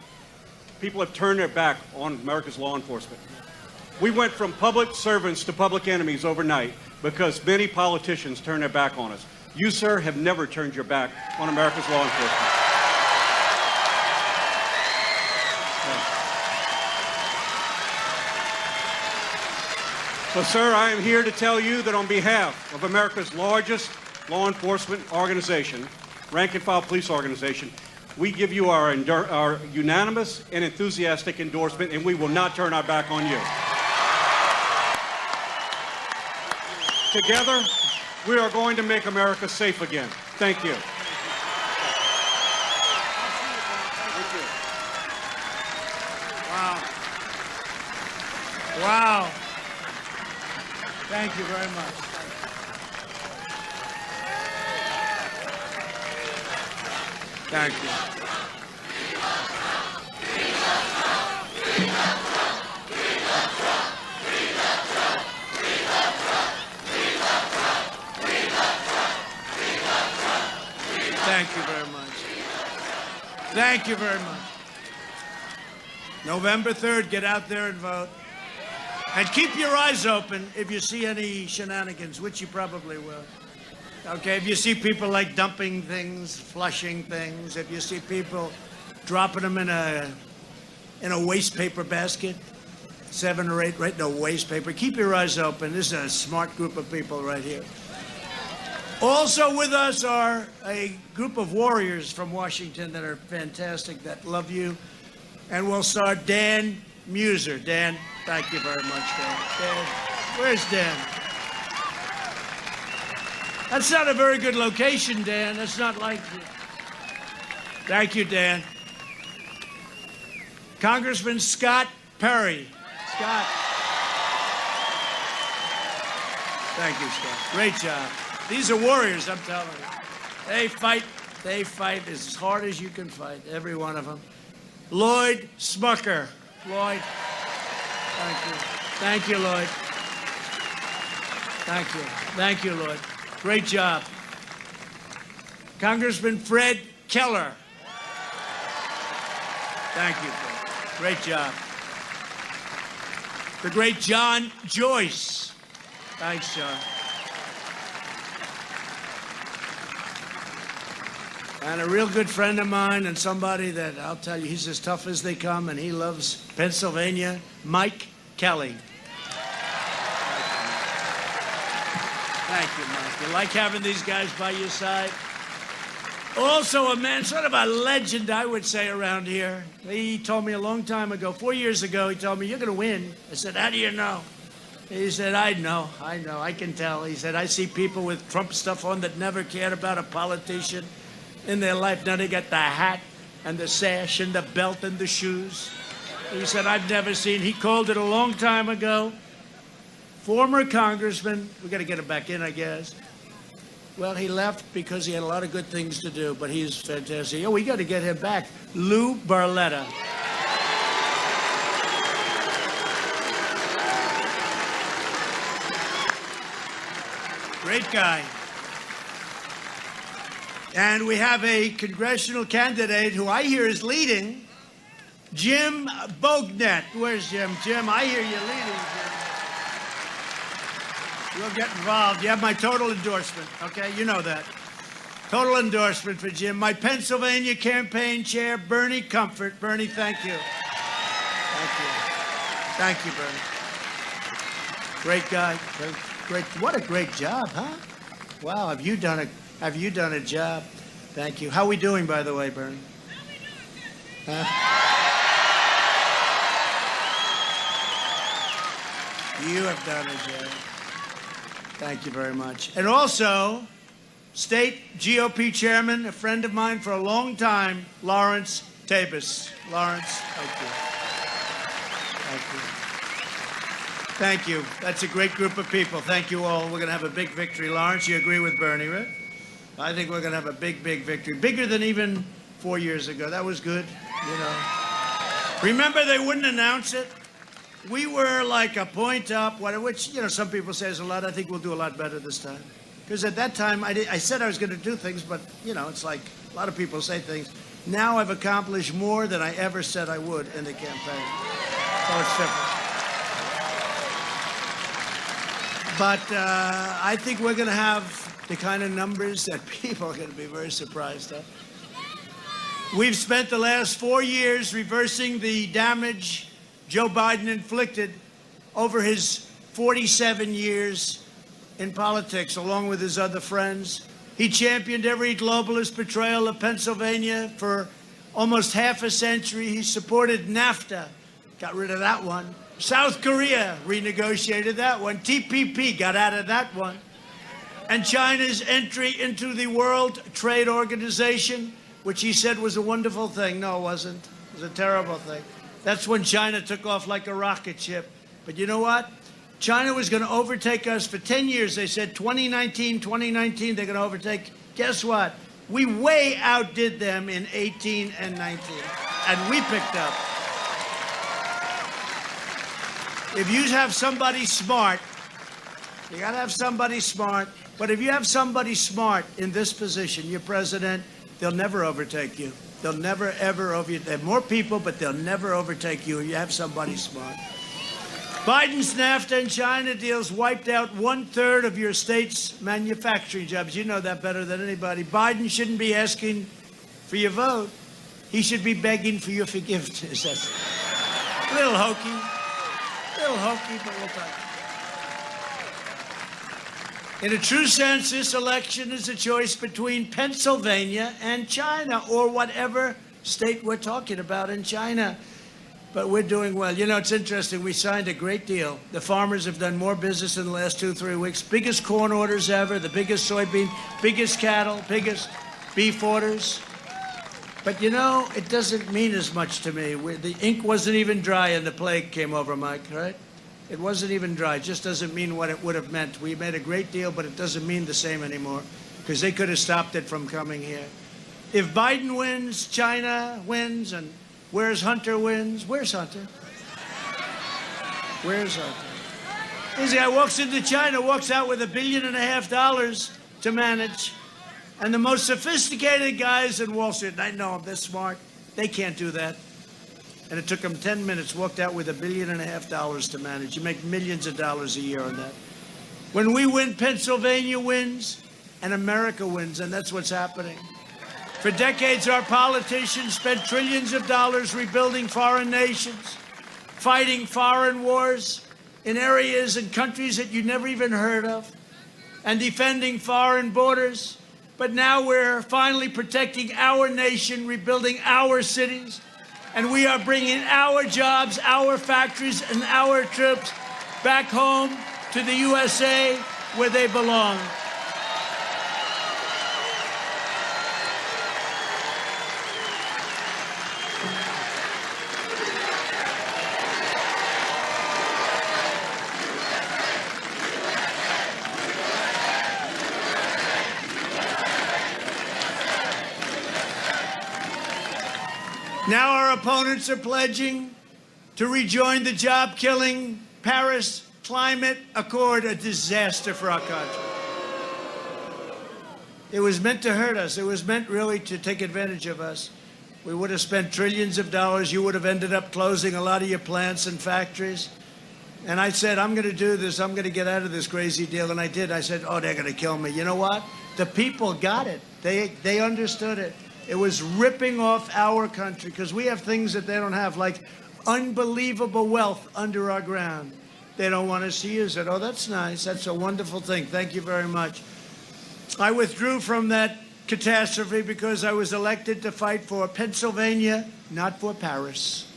[SPEAKER 2] people have turned their back on America's law enforcement. We went from public servants to public enemies overnight because many politicians turned their back on us. You, sir, have never turned your back on America's law enforcement. So, sir, I am here to tell you that on behalf of America's largest law enforcement organization, rank-and-file police organization, we give you our unanimous and enthusiastic endorsement, and we will not turn our back on you. Together, we are going to make America safe again. Thank you.
[SPEAKER 1] Wow. Wow. Thank you very much. Thank you. Thank you very much. Thank you very much. November 3rd, get out there and vote. And keep your eyes open if you see any shenanigans, which you probably will. Okay, if you see people like dumping things, flushing things, if you see people dropping them in a waste paper basket, 7 or 8 right in a waste paper, keep your eyes open. This is a smart group of people right here. Also with us are a group of warriors from Washington that are fantastic, that love you. And we'll start Dan Muser. Dan, thank you very much, Dan. Dan, where's Dan? That's not a very good location, Dan. That's not like you. Thank you, Dan. Congressman Scott Perry. Scott. Thank you, Scott. Great job. These are warriors, I'm telling you. They fight as hard as you can fight, every one of them. Lloyd Smucker. Lloyd. Thank you. Thank you, Lloyd. Thank you. Thank you, Lloyd. Great job. Congressman Fred Keller. Thank you, Fred. Great job. The great John Joyce. Thanks, John. And a real good friend of mine and somebody that I'll tell you, he's as tough as they come and he loves Pennsylvania, Mike Kelly. Thank you, Mike. You like having these guys by your side? Also a man, sort of a legend, I would say, around here. He told me a long time ago, 4 years ago, he told me, you're going to win. I said, how do you know? He said, I know, I can tell. He said, I see people with Trump stuff on that never cared about a politician in their life. Now they got the hat and the sash and the belt and the shoes. He said, I've never seen. He called it a long time ago. Former congressman, we got to get him back in, I guess. Well, he left because he had a lot of good things to do, but he's fantastic. Oh, we got to get him back. Lou Barletta. Great guy. And we have a congressional candidate who I hear is leading, Jim Bognet. Where's Jim? Jim, I hear you leading, Jim. You'll get involved. You have my total endorsement, okay? You know that. Total endorsement for Jim. My Pennsylvania campaign chair, Bernie Comfort. Bernie, thank you. Thank you. Thank you, Bernie. Great guy. Great. What a great job, huh? Wow, have you done a job? Thank you. How are we doing, by the way, Bernie? Huh? You have done a job. Thank you very much. And also, State GOP Chairman, a friend of mine for a long time, Lawrence Tabus. Lawrence, thank you. Thank you. Thank you. That's a great group of people. Thank you all. We're going to have a big victory. Lawrence, you agree with Bernie, right? I think we're going to have a big, big victory. Bigger than even 4 years ago. That was good, you know. Remember, they wouldn't announce it? We were like a point up, which, you know, some people say is a lot. I think we'll do a lot better this time. Because at that time, I said I was going to do things, but, you know, it's like a lot of people say things. Now I've accomplished more than I ever said I would in the campaign. So it's different. But I think we're going to have the kind of numbers that people are going to be very surprised at. We've spent the last 4 years reversing the damage Joe Biden inflicted over his 47 years in politics, along with his other friends. He championed every globalist portrayal of Pennsylvania for almost half a century. He supported NAFTA, got rid of that one. South Korea renegotiated that one. TPP got out of that one. And China's entry into the World Trade Organization, which he said was a wonderful thing. No, it wasn't. It was a terrible thing. That's when China took off like a rocket ship. But you know what? China was going to overtake us for 10 years. They said 2019, they're going to overtake. Guess what? We way outdid them in 18 and 19. And we picked up. If you have somebody smart, you got to have somebody smart. But if you have somebody smart in this position, your president, they'll never overtake you. They'll never, ever over you. They have more people, but they'll never overtake you. You have somebody smart. Biden's NAFTA and China deals wiped out 1/3 of your state's manufacturing jobs. You know that better than anybody. Biden shouldn't be asking for your vote. He should be begging for your forgiveness. That's a little hokey. But we'll talk. In a true sense, this election is a choice between Pennsylvania and China, or whatever state we're talking about in China. But we're doing well. You know, it's interesting. We signed a great deal. The farmers have done more business in the last 2-3 weeks. Biggest corn orders ever, the biggest soybean, biggest cattle, biggest beef orders. But, you know, it doesn't mean as much to me. The ink wasn't even dry and the plague came over, Mike, right? It wasn't even dry. It just doesn't mean what it would have meant. We made a great deal, but it doesn't mean the same anymore because they could have stopped it from coming here. If Biden wins, China wins, and where's Hunter wins? Where's Hunter? Where's Hunter? This guy walks into China, walks out with $1.5 billion to manage. And the most sophisticated guys in Wall Street, and I know them, they're smart, they can't do that. And it took them 10 minutes, walked out with $1.5 billion to manage. You make millions of dollars a year on that. When we win, Pennsylvania wins, and America wins, and that's what's happening. For decades, our politicians spent trillions of dollars rebuilding foreign nations, fighting foreign wars in areas and countries that you never even heard of, and defending foreign borders. But now we're finally protecting our nation, rebuilding our cities, and we are bringing our jobs, our factories, and our troops back home to the USA where they belong. Now our opponents are pledging to rejoin the job-killing Paris Climate Accord, a disaster for our country. It was meant to hurt us. It was meant really to take advantage of us. We would have spent trillions of dollars. You would have ended up closing a lot of your plants and factories. And I said, I'm going to do this. I'm going to get out of this crazy deal. And I did. I said, oh, they're going to kill me. You know what? The people got it. They understood it. It was ripping off our country because we have things that they don't have, like unbelievable wealth under our ground. They don't want us to use it. Oh, that's nice. That's a wonderful thing. Thank you very much. I withdrew from that catastrophe because I was elected to fight for Pennsylvania, not for Paris.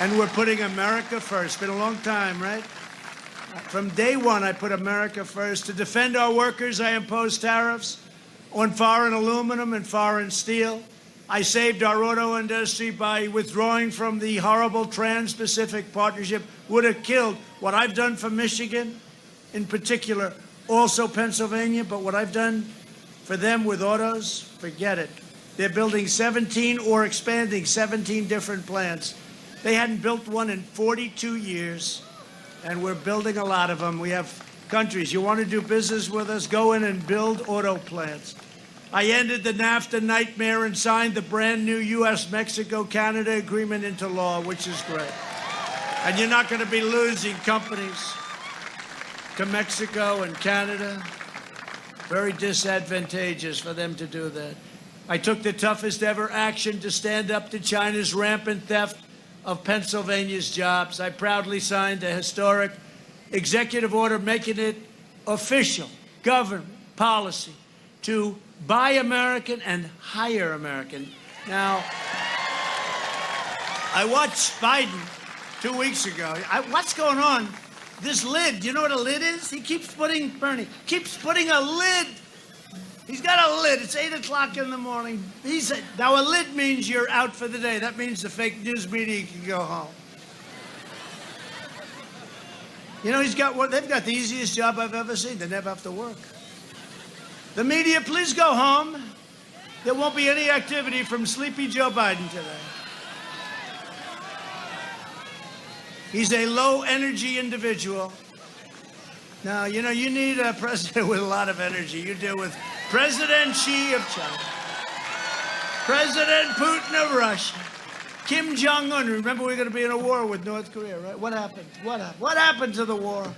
[SPEAKER 1] And we're putting America first. It's been a long time, right? From day one, I put America first. To defend our workers, I imposed tariffs on foreign aluminum and foreign steel. I saved our auto industry by withdrawing from the horrible Trans-Pacific Partnership. Would have killed what I've done for Michigan, in particular, also Pennsylvania, but what I've done for them with autos, forget it. They're building 17 or expanding 17 different plants. They hadn't built one in 42 years, and we're building a lot of them. We have countries. You want to do business with us? Go in and build auto plants. I ended the NAFTA nightmare and signed the brand new U.S.-Mexico-Canada agreement into law, which is great. And you're not going to be losing companies to Mexico and Canada. Very disadvantageous for them to do that. I took the toughest ever action to stand up to China's rampant theft of Pennsylvania's jobs. I proudly signed a historic executive order making it official government policy to buy American and hire American. Now, I watched Biden 2 weeks ago. What's going on? This lid, you know what a lid is? He keeps putting, Bernie, keeps putting a lid. He's got a lid. It's 8 o'clock in the morning. Now, a lid means you're out for the day. That means the fake news media can go home. You know, they've got the easiest job I've ever seen. They never have to work. The media, please go home. There won't be any activity from sleepy Joe Biden today. He's a low-energy individual. Now, you know, you need a president with a lot of energy. You deal with President Xi of China, President Putin of Russia, Kim Jong-un. Remember, we're going to be in a war with North Korea, right? What happened? What happened to the war?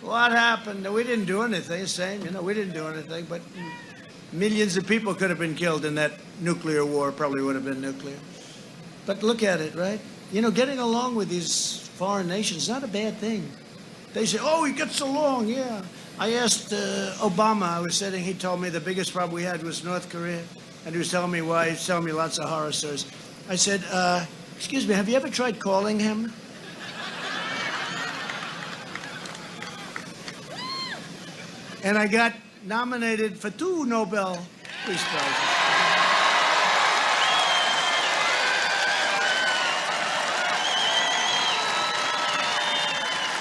[SPEAKER 1] What happened? We didn't do anything. Same, you know, we didn't do anything. But millions of people could have been killed in that nuclear war. Probably would have been nuclear. But look at it, right? You know, getting along with these foreign nations is not a bad thing. They say, oh, he gets along, yeah. I asked Obama, I was sitting, he told me the biggest problem we had was North Korea. And he was telling me why, he was telling me lots of horror stories. I said, excuse me, have you ever tried calling him? And I got nominated for 2 Nobel Peace Prizes.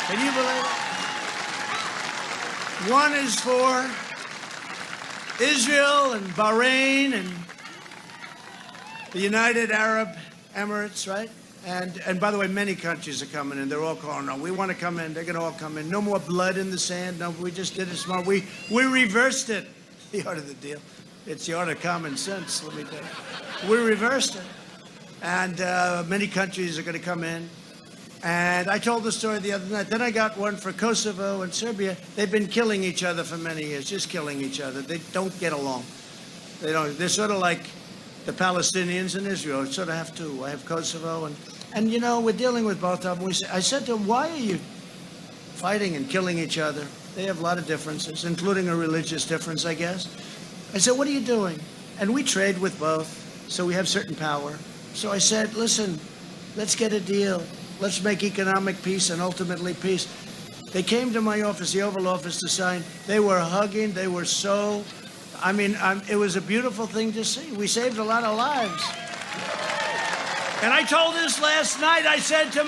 [SPEAKER 1] Can you believe it? One is for Israel and Bahrain and the United Arab Emirates, right? And by the way, many countries are coming in. They're all calling on. We want to come in. They're going to all come in. No more blood in the sand. No, we just did it smart. We reversed it. The art of the deal. It's the art of common sense, let me tell you. We reversed it. And many countries are going to come in. And I told the story the other night. Then I got one for Kosovo and Serbia. They've been killing each other for many years, just killing each other. They don't get along. They don't. They're sort of like the Palestinians and Israel. I sort of have two. I have Kosovo and you know, we're dealing with both of them. I said to them, why are you fighting and killing each other? They have a lot of differences, including a religious difference, I guess. I said, what are you doing? And we trade with both, so we have certain power. So I said, listen, let's get a deal. Let's make economic peace and ultimately peace. They came to my office, the Oval Office, to sign. They were hugging. They were so, I mean, it was a beautiful thing to see. We saved a lot of lives. And I told this last night. I said to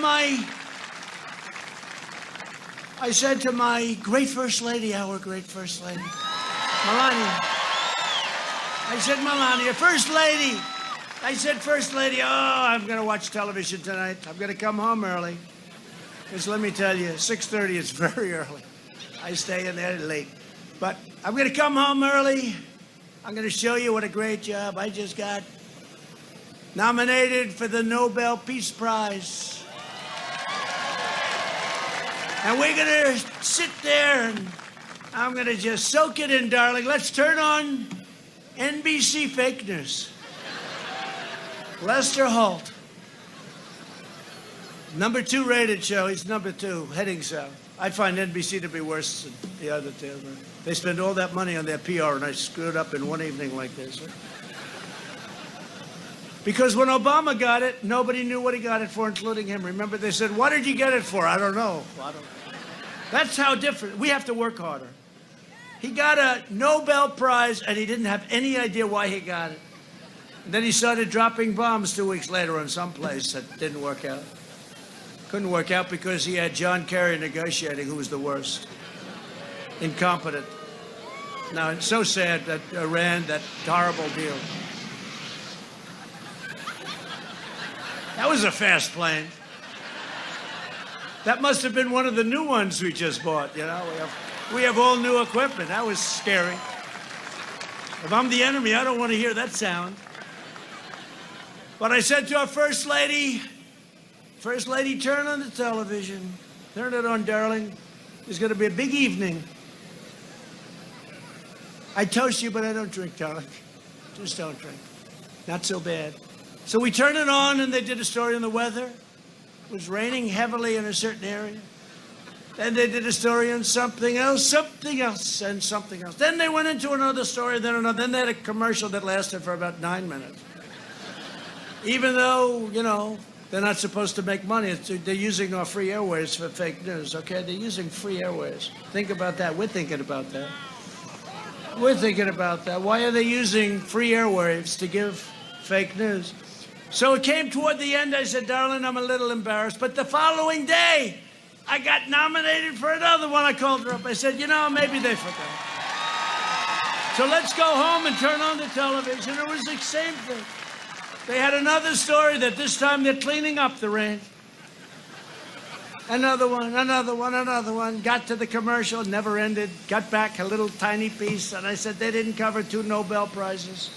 [SPEAKER 1] my great First Lady, our great First Lady, Melania, I said, Melania, First Lady. I said, First Lady, I'm going to watch television tonight. I'm going to come home early. Because let me tell you, 6:30 is very early. I stay in there late. But I'm going to come home early. I'm going to show you what a great job I just got. Nominated for the Nobel Peace Prize. And we're going to sit there and I'm going to just soak it in, darling. Let's turn on NBC Fake News. Lester Holt. Number 2 rated show. He's number 2, heading south. I find NBC to be worse than the other two. They spend all that money on their PR, and I screwed up in one evening like this. Because when Obama got it, nobody knew what he got it for, including him. Remember, they said, what did you get it for? I don't know. That's how different. We have to work harder. He got a Nobel Prize, and he didn't have any idea why he got it. And then he started dropping bombs 2 weeks later on some place that didn't work out. Couldn't work out because he had John Kerry negotiating, who was the worst. Incompetent. Now, it's so sad that Iran, that horrible deal. That was a fast plane. That must have been one of the new ones we just bought, you know. We have all new equipment. That was scary. If I'm the enemy, I don't want to hear that sound. But I said to our First Lady, turn on the television. Turn it on, darling. There's going to be a big evening. I toast you, but I don't drink, darling. Just don't drink. Not so bad. So we turn it on, and they did a story on the weather. It was raining heavily in a certain area. Then they did a story on something else, and something else. Then they went into another story, then another. Then they had a commercial that lasted for about 9 minutes. Even though, you know, they're not supposed to make money. They're using our free airways for fake news, okay? They're using free airways. Think about that. We're thinking about that. We're thinking about that. Why are they using free airwaves to give fake news? So it came toward the end. I said, darling, I'm a little embarrassed. But the following day, I got nominated for another one. I called her up. I said, you know, maybe they forgot. So let's go home and turn on the television. It was the same thing. They had another story that this time they're cleaning up the rain. Another one. Got to the commercial, never ended. Got back a little tiny piece, and I said they didn't cover 2 Nobel Prizes.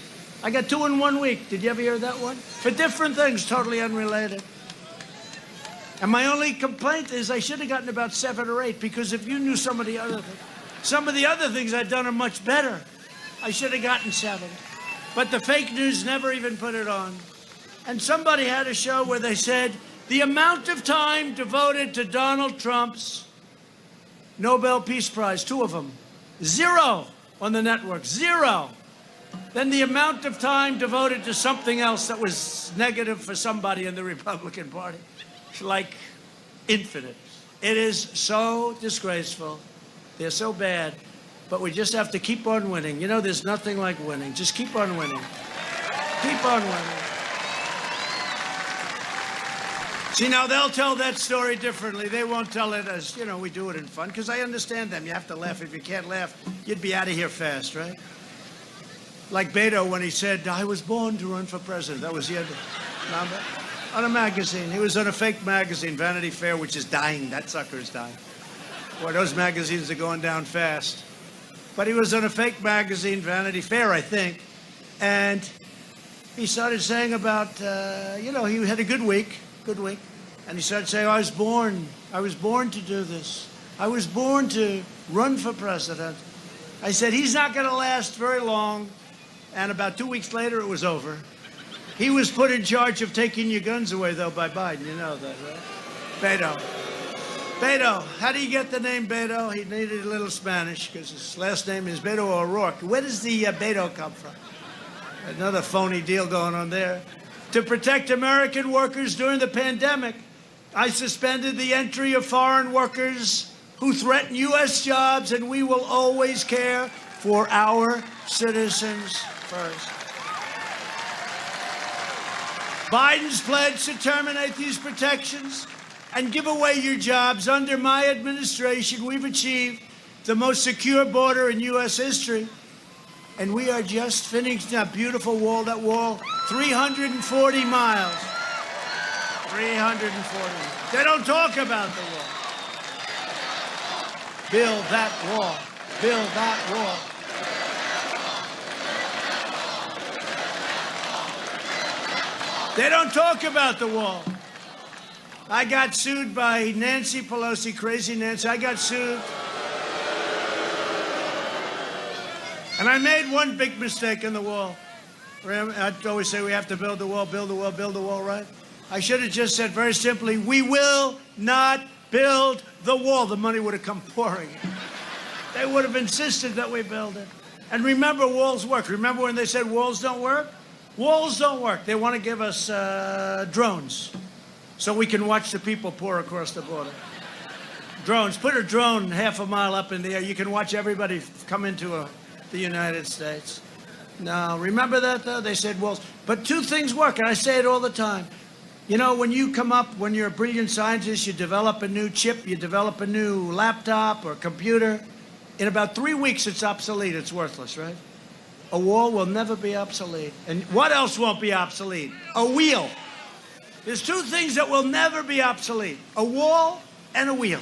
[SPEAKER 1] I got 2 in 1 week. Did you ever hear that one? For different things, totally unrelated. And my only complaint is I should have gotten about 7 or 8, because if you knew some of the other things I'd done are much better. I should have gotten 7. But the fake news never even put it on. And somebody had a show where they said the amount of time devoted to Donald Trump's Nobel Peace Prize, 2 of them, 0 on the network, 0. Then the amount of time devoted to something else that was negative for somebody in the Republican Party, like infinite. It is so disgraceful. They're so bad. But we just have to keep on winning. You know, there's nothing like winning. Just keep on winning. Keep on winning. See, now they'll tell that story differently. They won't tell it as, you know, we do it in fun, because I understand them. You have to laugh. If you can't laugh, you'd be out of here fast, right? Like Beto when he said, I was born to run for president. That was the other number. On a magazine. He was on a fake magazine, Vanity Fair, which is dying. That sucker's dying. Boy, those magazines are going down fast. But he was on a fake magazine, Vanity Fair, I think, and he started saying about, you know, he had a good week, and he started saying, I was born to do this. I was born to run for president. I said, he's not going to last very long, and about 2 weeks later, it was over. He was put in charge of taking your guns away, though, by Biden. You know that, right? Beto. How do you get the name Beto? He needed a little Spanish because his last name is Beto O'Rourke. Where does the Beto come from? Another phony deal going on there. To protect American workers during the pandemic, I suspended the entry of foreign workers who threaten U.S. jobs, and we will always care for our citizens first. Biden's pledge to terminate these protections and give away your jobs. Under my administration, we've achieved the most secure border in U.S. history. And we are just finishing that beautiful wall. That wall, 340 miles. 340. They don't talk about the wall. Build that wall. Build that wall. They don't talk about the wall. I got sued by Nancy Pelosi, crazy Nancy. I got sued. And I made one big mistake in the wall. I always say we have to build the wall, build the wall, build the wall, right? I should have just said very simply, we will not build the wall. The money would have come pouring in. They would have insisted that we build it. And remember, walls work. Remember when they said walls don't work? Walls don't work. They want to give us drones so we can watch the people pour across the border. Drones. Put a drone half a mile up in the air. You can watch everybody come into the United States. No, remember that, though? They said walls. But two things work, and I say it all the time. You know, when you come up, when you're a brilliant scientist, you develop a new chip, you develop a new laptop or computer. In about 3 weeks, it's obsolete. It's worthless, right? A wall will never be obsolete. And what else won't be obsolete? A wheel. There's two things that will never be obsolete. A wall and a wheel.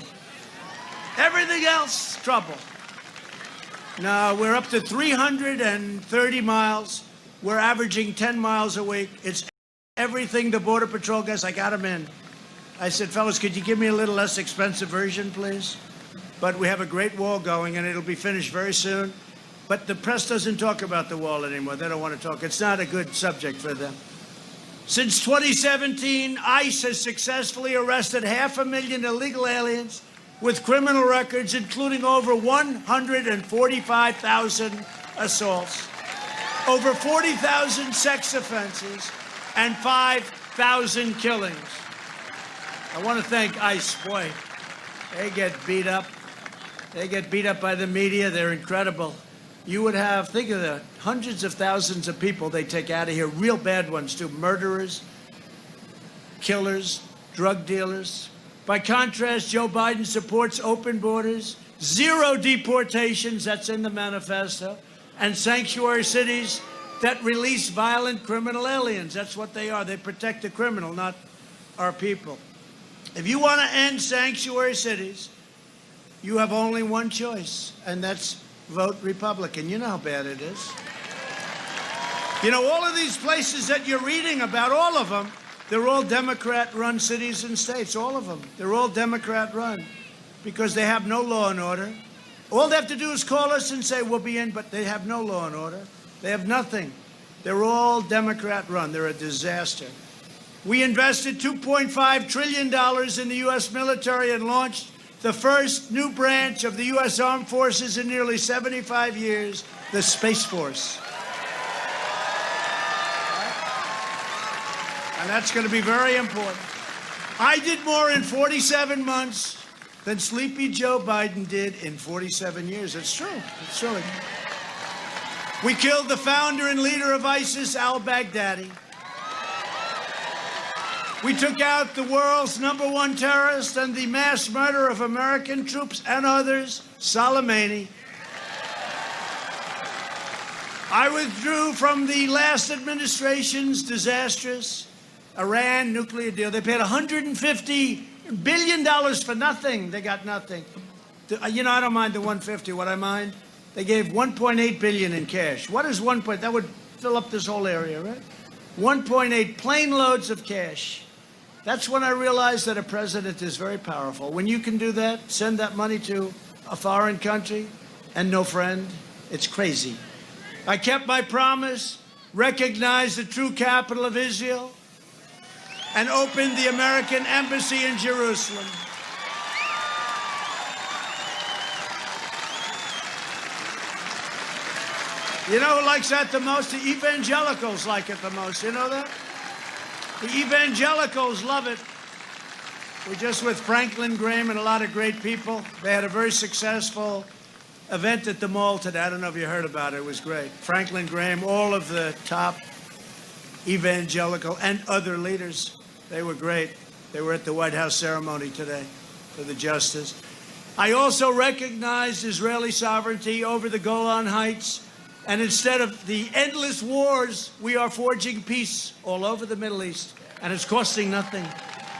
[SPEAKER 1] Everything else, trouble. Now, we're up to 330 miles. We're averaging 10 miles a week. It's everything the Border Patrol guys, I got them in. I said, fellas, could you give me a little less expensive version, please? But we have a great wall going, and it'll be finished very soon. But the press doesn't talk about the wall anymore. They don't want to talk. It's not a good subject for them. Since 2017, ICE has successfully arrested 500,000 illegal aliens with criminal records, including over 145,000 assaults, over 40,000 sex offenses, and 5,000 killings. I want to thank ICE. Boy, they get beat up. They get beat up by the media. They're incredible. You would have, think of the hundreds of thousands of people they take out of here, real bad ones too, murderers, killers, drug dealers. By contrast, Joe Biden supports open borders, zero deportations, that's in the manifesto, and sanctuary cities that release violent criminal aliens. That's what they are. They protect the criminal, not our people. If you want to end sanctuary cities, you have only one choice, and that's vote Republican. You know how bad it is. You know, all of these places that you're reading about, all of them, they're all Democrat-run cities and states, all of them. They're all Democrat-run because they have no law and order. All they have to do is call us and say, we'll be in, but they have no law and order. They have nothing. They're all Democrat-run. They're a disaster. We invested $2.5 trillion in the U.S. military and launched the first new branch of the U.S. Armed Forces in nearly 75 years, the Space Force. And that's going to be very important. I did more in 47 months than Sleepy Joe Biden did in 47 years. It's true. It's true. We killed the founder and leader of ISIS, al-Baghdadi. We took out the world's #1 terrorist and the mass murderer of American troops and others, Soleimani. I withdrew from the last administration's disastrous Iran nuclear deal. They paid $150 billion for nothing. They got nothing. You know, I don't mind the 150. What I mind, they gave $1.8 billion in cash. What is 1 point? That would fill up this whole area, right? 1.8 plane loads of cash. That's when I realized that a president is very powerful. When you can do that, send that money to a foreign country and no friend, it's crazy. I kept my promise, recognized the true capital of Israel, and opened the American embassy in Jerusalem. You know who likes that the most? The evangelicals like it the most. You know that? The evangelicals love it. We're just with Franklin Graham and a lot of great people. They had a very successful event at the mall today. I don't know if you heard about it. It was great. Franklin Graham, all of the top evangelical and other leaders, they were great. They were at the White House ceremony today for the justice. I also recognized Israeli sovereignty over the Golan Heights And instead of the endless wars, we are forging peace all over the Middle East. And it's costing nothing.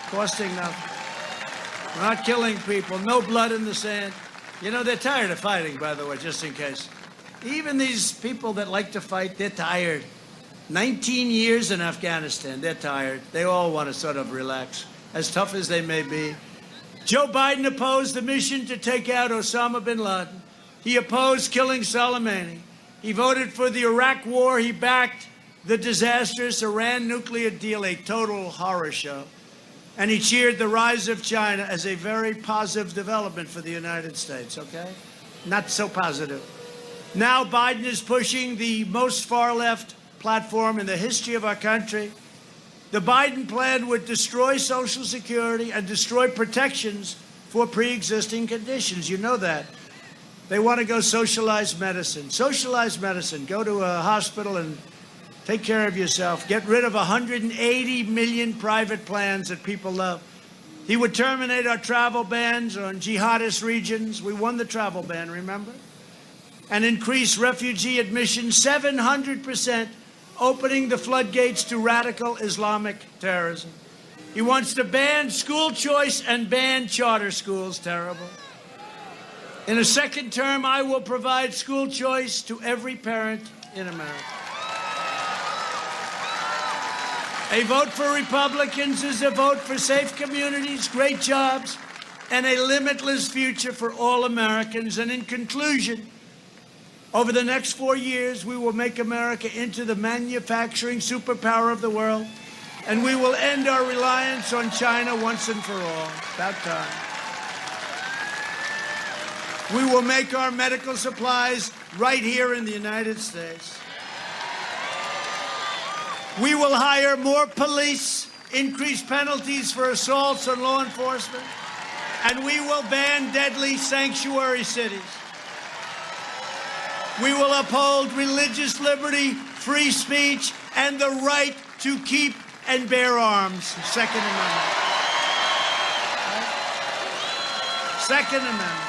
[SPEAKER 1] Costing nothing. We're not killing people. No blood in the sand. You know, they're tired of fighting, by the way, just in case. Even these people that like to fight, they're tired. 19 years in Afghanistan, they're tired. They all want to sort of relax, as tough as they may be. Joe Biden opposed the mission to take out Osama bin Laden. He opposed killing Soleimani. He voted for the Iraq war. He backed the disastrous Iran nuclear deal, a total horror show. And he cheered the rise of China as a very positive development for the United States, okay? Not so positive. Now Biden is pushing the most far-left platform in the history of our country. The Biden plan would destroy Social Security and destroy protections for pre-existing conditions. You know that. They want to go socialized medicine. Socialized medicine. Go to a hospital and take care of yourself. Get rid of 180 million private plans that people love. He would terminate our travel bans on jihadist regions. We won the travel ban, remember? And increase refugee admissions 700%, opening the floodgates to radical Islamic terrorism. He wants to ban school choice and ban charter schools. Terrible. In a second term, I will provide school choice to every parent in America. A vote for Republicans is a vote for safe communities, great jobs, and a limitless future for all Americans. And in conclusion, over the next 4 years, we will make America into the manufacturing superpower of the world, and we will end our reliance on China once and for all. About time. We will make our medical supplies right here in the United States. We will hire more police, increase penalties for assaults on law enforcement, and we will ban deadly sanctuary cities. We will uphold religious liberty, free speech, and the right to keep and bear arms. Second Amendment. Second Amendment.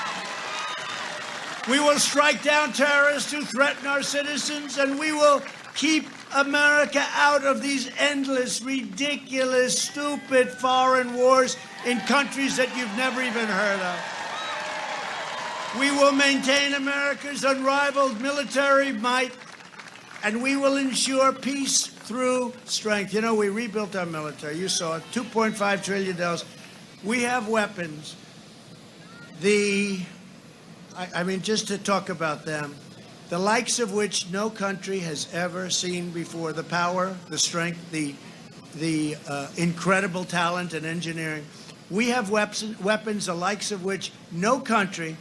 [SPEAKER 1] We will strike down terrorists who threaten our citizens, and we will keep America out of these endless, ridiculous, stupid foreign wars in countries that you've never even heard of. We will maintain America's unrivaled military might, and we will ensure peace through strength. You know, we rebuilt our military. You saw it, $2.5 trillion. We have weapons. I mean, just to talk about them, the likes of which no country has ever seen before. The power, the strength, the incredible talent and engineering. We have weapons the likes of which no country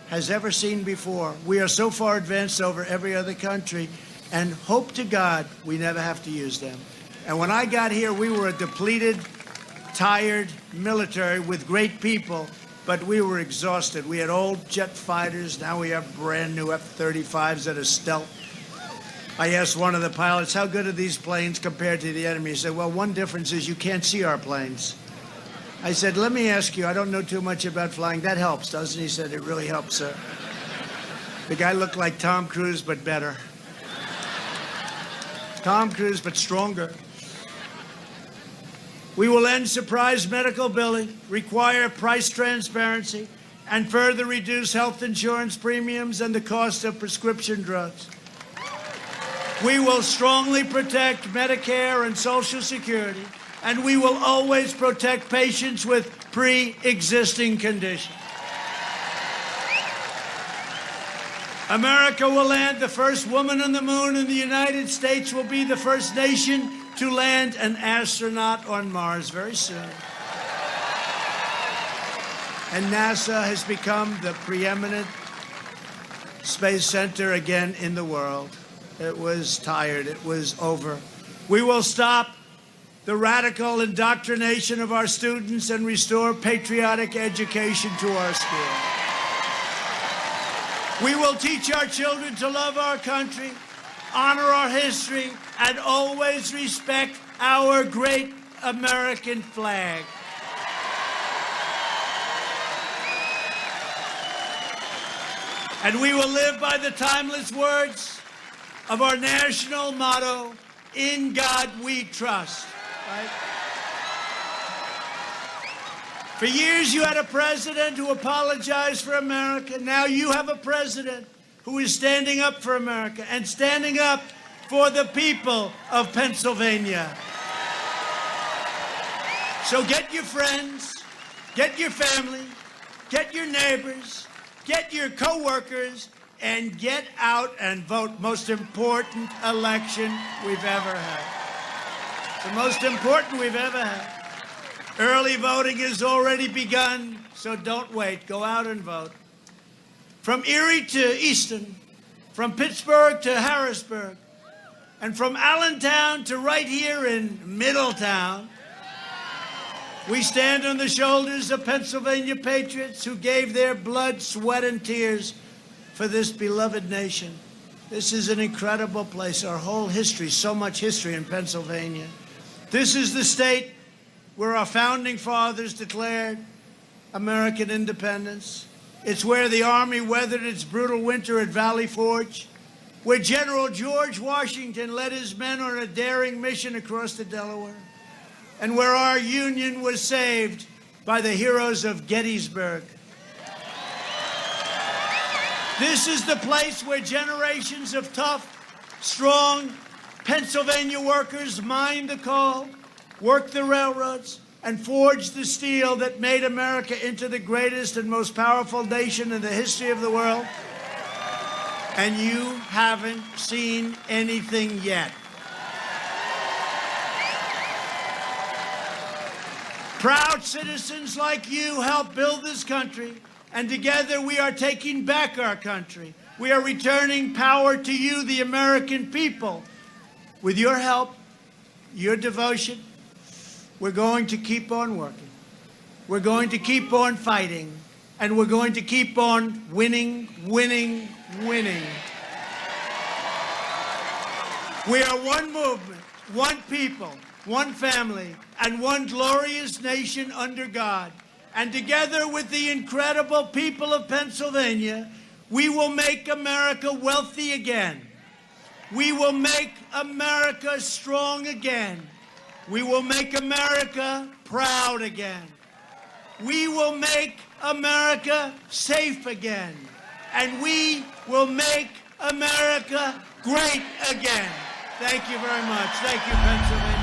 [SPEAKER 1] has ever seen before. We are so far advanced over every other country, and hope to God we never have to use them. And when I got here, we were a depleted, tired military with great people, but we were exhausted. We had old jet fighters. Now we have brand new F-35s that are stealth. I asked one of the pilots, how good are these planes compared to the enemy? He said, well, one difference is you can't see our planes. I said, let me ask you, I don't know too much about flying. That helps, doesn't he? He said, it really helps, sir. The guy looked like Tom Cruise, but better. Tom Cruise, but stronger. We will end surprise medical billing, require price transparency, and further reduce health insurance premiums and the cost of prescription drugs. We will strongly protect Medicare and Social Security, and we will always protect patients with pre-existing conditions. America will land the first woman on the moon, and the United States will be the first nation to land an astronaut on Mars very soon. And NASA has become the preeminent space center again in the world. It was tired. It was over. We will stop the radical indoctrination of our students and restore patriotic education to our schools. We will teach our children to love our country, honor our history, and always respect our great American flag. And we will live by the timeless words, of our national motto, "In God We Trust." Right? For years, you had a president who apologized for America. Now you have a president who is standing up for America and standing up for the people of Pennsylvania. So get your friends, get your family, get your neighbors, get your co-workers, and get out and vote. Most important election we've ever had. The most important we've ever had. Early voting has already begun, so don't wait. Go out and vote. From Erie to Easton, from Pittsburgh to Harrisburg, and from Allentown to right here in Middletown, we stand on the shoulders of Pennsylvania patriots who gave their blood, sweat, and tears for this beloved nation. This is an incredible place. Our whole history, so much history in Pennsylvania. This is the state where our founding fathers declared American independence. It's where the Army weathered its brutal winter at Valley Forge, where General George Washington led his men on a daring mission across the Delaware, and where our Union was saved by the heroes of Gettysburg. This is the place where generations of tough, strong Pennsylvania workers mined the coal, worked the railroads, and forged the steel that made America into the greatest and most powerful nation in the history of the world. And you haven't seen anything yet. Proud citizens like you helped build this country, and together we are taking back our country. We are returning power to you, the American people. With your help, your devotion, we're going to keep on working. We're going to keep on fighting, and we're going to keep on winning, winning, winning. We are one movement, one people, one family, and one glorious nation under God. And together with the incredible people of Pennsylvania, we will make America wealthy again. We will make America strong again. We will make America proud again. We will make America safe again. And we will make America great again. Thank you very much. Thank you, Pennsylvania.